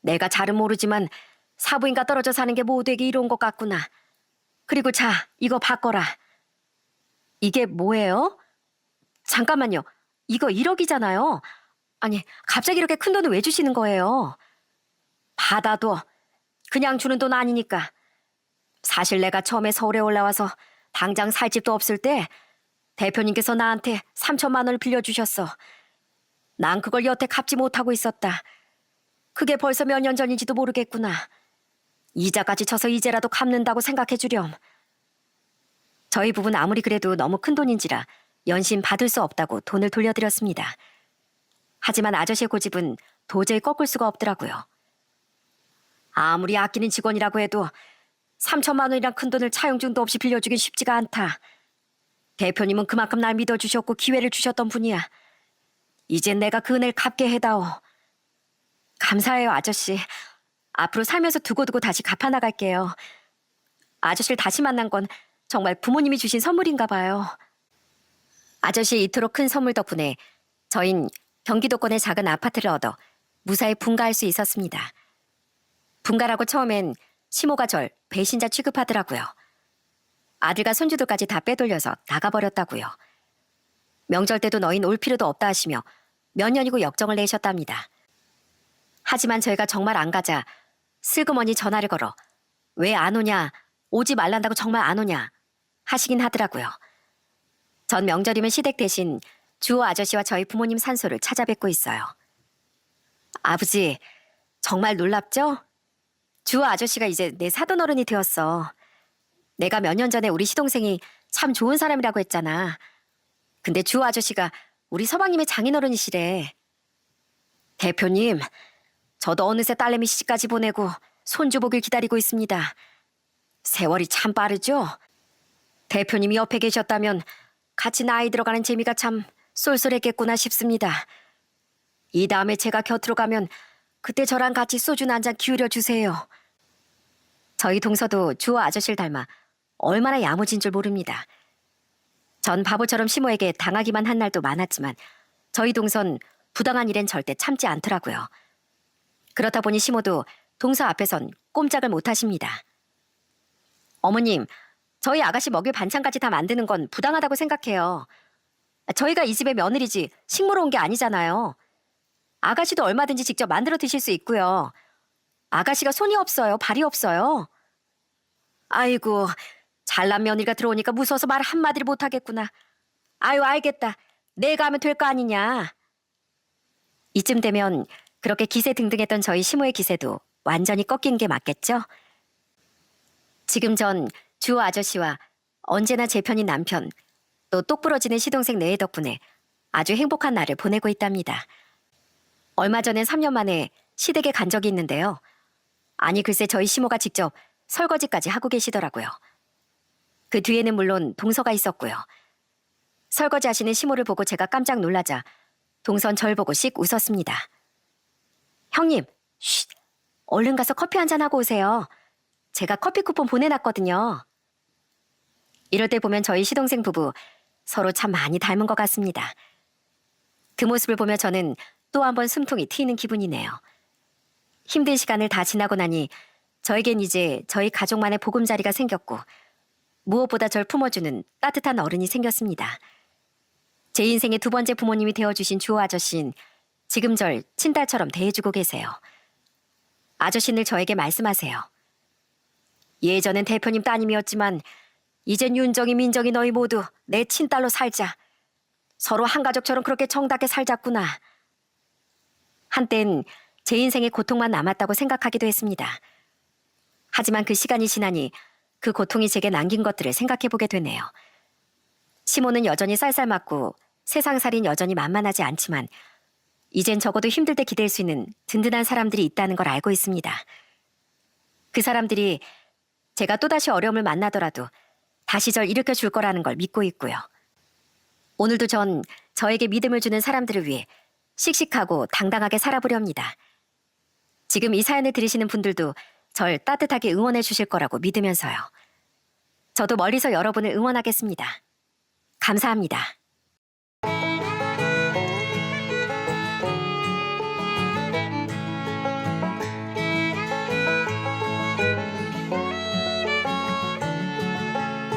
내가 잘은 모르지만 사부인과 떨어져 사는 게 모두에게 이로운 것 같구나. 그리고 자, 이거 바꿔라. 이게 뭐예요? 잠깐만요. 이거 1억이잖아요. 아니, 갑자기 이렇게 큰 돈을 왜 주시는 거예요? 받아도 그냥 주는 돈 아니니까. 사실 내가 처음에 서울에 올라와서 당장 살 집도 없을 때 대표님께서 나한테 3천만 원을 빌려주셨어. 난 그걸 여태 갚지 못하고 있었다. 그게 벌써 몇 년 전인지도 모르겠구나. 이자까지 쳐서 이제라도 갚는다고 생각해 주렴. 저희 부부는 아무리 그래도 너무 큰 돈인지라 연신 받을 수 없다고 돈을 돌려드렸습니다. 하지만 아저씨의 고집은 도저히 꺾을 수가 없더라고요. 아무리 아끼는 직원이라고 해도 3천만 원이란 큰 돈을 차용증도 없이 빌려주긴 쉽지가 않다. 대표님은 그만큼 날 믿어주셨고 기회를 주셨던 분이야. 이젠 내가 그 은혜를 갚게 해다오. 감사해요, 아저씨. 앞으로 살면서 두고두고 다시 갚아나갈게요. 아저씨를 다시 만난 건 정말 부모님이 주신 선물인가 봐요. 아저씨 이토록 큰 선물 덕분에 저흰 경기도권의 작은 아파트를 얻어 무사히 분가할 수 있었습니다. 분가라고 처음엔 시모가 절 배신자 취급하더라고요. 아들과 손주들까지 다 빼돌려서 나가버렸다고요. 명절 때도 너흰 올 필요도 없다 하시며 몇 년이고 역정을 내셨답니다. 하지만 저희가 정말 안 가자 슬그머니 전화를 걸어 왜 안 오냐, 오지 말란다고 정말 안 오냐 하시긴 하더라고요. 전 명절이면 시댁 대신 주호 아저씨와 저희 부모님 산소를 찾아뵙고 있어요. 아버지, 정말 놀랍죠? 주호 아저씨가 이제 내 사돈어른이 되었어. 내가 몇 년 전에 우리 시동생이 참 좋은 사람이라고 했잖아. 근데 주호 아저씨가 우리 서방님의 장인어른이시래. 대표님, 저도 어느새 딸내미 시집까지 보내고 손주 보길 기다리고 있습니다. 세월이 참 빠르죠? 대표님이 옆에 계셨다면 같이 나이 들어가는 재미가 참 쏠쏠했겠구나 싶습니다. 이 다음에 제가 곁으로 가면 그때 저랑 같이 소주 한 잔 기울여 주세요. 저희 동서도 주호 아저씨를 닮아 얼마나 야무진 줄 모릅니다. 전 바보처럼 시모에게 당하기만 한 날도 많았지만 저희 동선 부당한 일엔 절대 참지 않더라고요. 그렇다 보니 시모도 동서 앞에선 꼼짝을 못 하십니다. 어머님, 저희 아가씨 먹일 반찬까지 다 만드는 건 부당하다고 생각해요. 저희가 이 집의 며느리지 식모로 온 게 아니잖아요. 아가씨도 얼마든지 직접 만들어 드실 수 있고요. 아가씨가 손이 없어요, 발이 없어요. 아이고, 잘난 며느리가 들어오니까 무서워서 말 한마디를 못 하겠구나. 아유, 알겠다. 내가 하면 될 거 아니냐. 이쯤 되면 그렇게 기세 등등했던 저희 시모의 기세도 완전히 꺾인 게 맞겠죠? 지금 전 주호 아저씨와 언제나 제 편인 남편, 또 똑부러지는 시동생 네의 덕분에 아주 행복한 날을 보내고 있답니다. 얼마 전엔 3년 만에 시댁에 간 적이 있는데요. 아니 글쎄 저희 시모가 직접 설거지까지 하고 계시더라고요. 그 뒤에는 물론 동서가 있었고요. 설거지 하시는 시모를 보고 제가 깜짝 놀라자 동선 절 보고 씩 웃었습니다. 형님, 쉿, 얼른 가서 커피 한잔 하고 오세요. 제가 커피 쿠폰 보내놨거든요. 이럴 때 보면 저희 시동생 부부 서로 참 많이 닮은 것 같습니다. 그 모습을 보며 저는 또 한 번 숨통이 트이는 기분이네요. 힘든 시간을 다 지나고 나니 저에겐 이제 저희 가족만의 보금자리가 생겼고 무엇보다 절 품어주는 따뜻한 어른이 생겼습니다. 제 인생의 두 번째 부모님이 되어주신 주호 아저씨는 지금 절 친딸처럼 대해주고 계세요. 아저씨는 저에게 말씀하세요. 예전엔 대표님 따님이었지만 이젠 윤정이 민정이 너희 모두 내 친딸로 살자. 서로 한 가족처럼 그렇게 정답게 살자꾸나. 한땐 제 인생에 고통만 남았다고 생각하기도 했습니다. 하지만 그 시간이 지나니 그 고통이 제게 남긴 것들을 생각해보게 되네요. 시모는 여전히 쌀쌀맞고 세상살이는 여전히 만만하지 않지만 이젠 적어도 힘들 때 기댈 수 있는 든든한 사람들이 있다는 걸 알고 있습니다. 그 사람들이 제가 또다시 어려움을 만나더라도 다시 절 일으켜줄 거라는 걸 믿고 있고요. 오늘도 전 저에게 믿음을 주는 사람들을 위해 씩씩하고 당당하게 살아보려 합니다. 지금 이 사연을 들으시는 분들도 절 따뜻하게 응원해 주실 거라고 믿으면서요. 저도 멀리서 여러분을 응원하겠습니다. 감사합니다.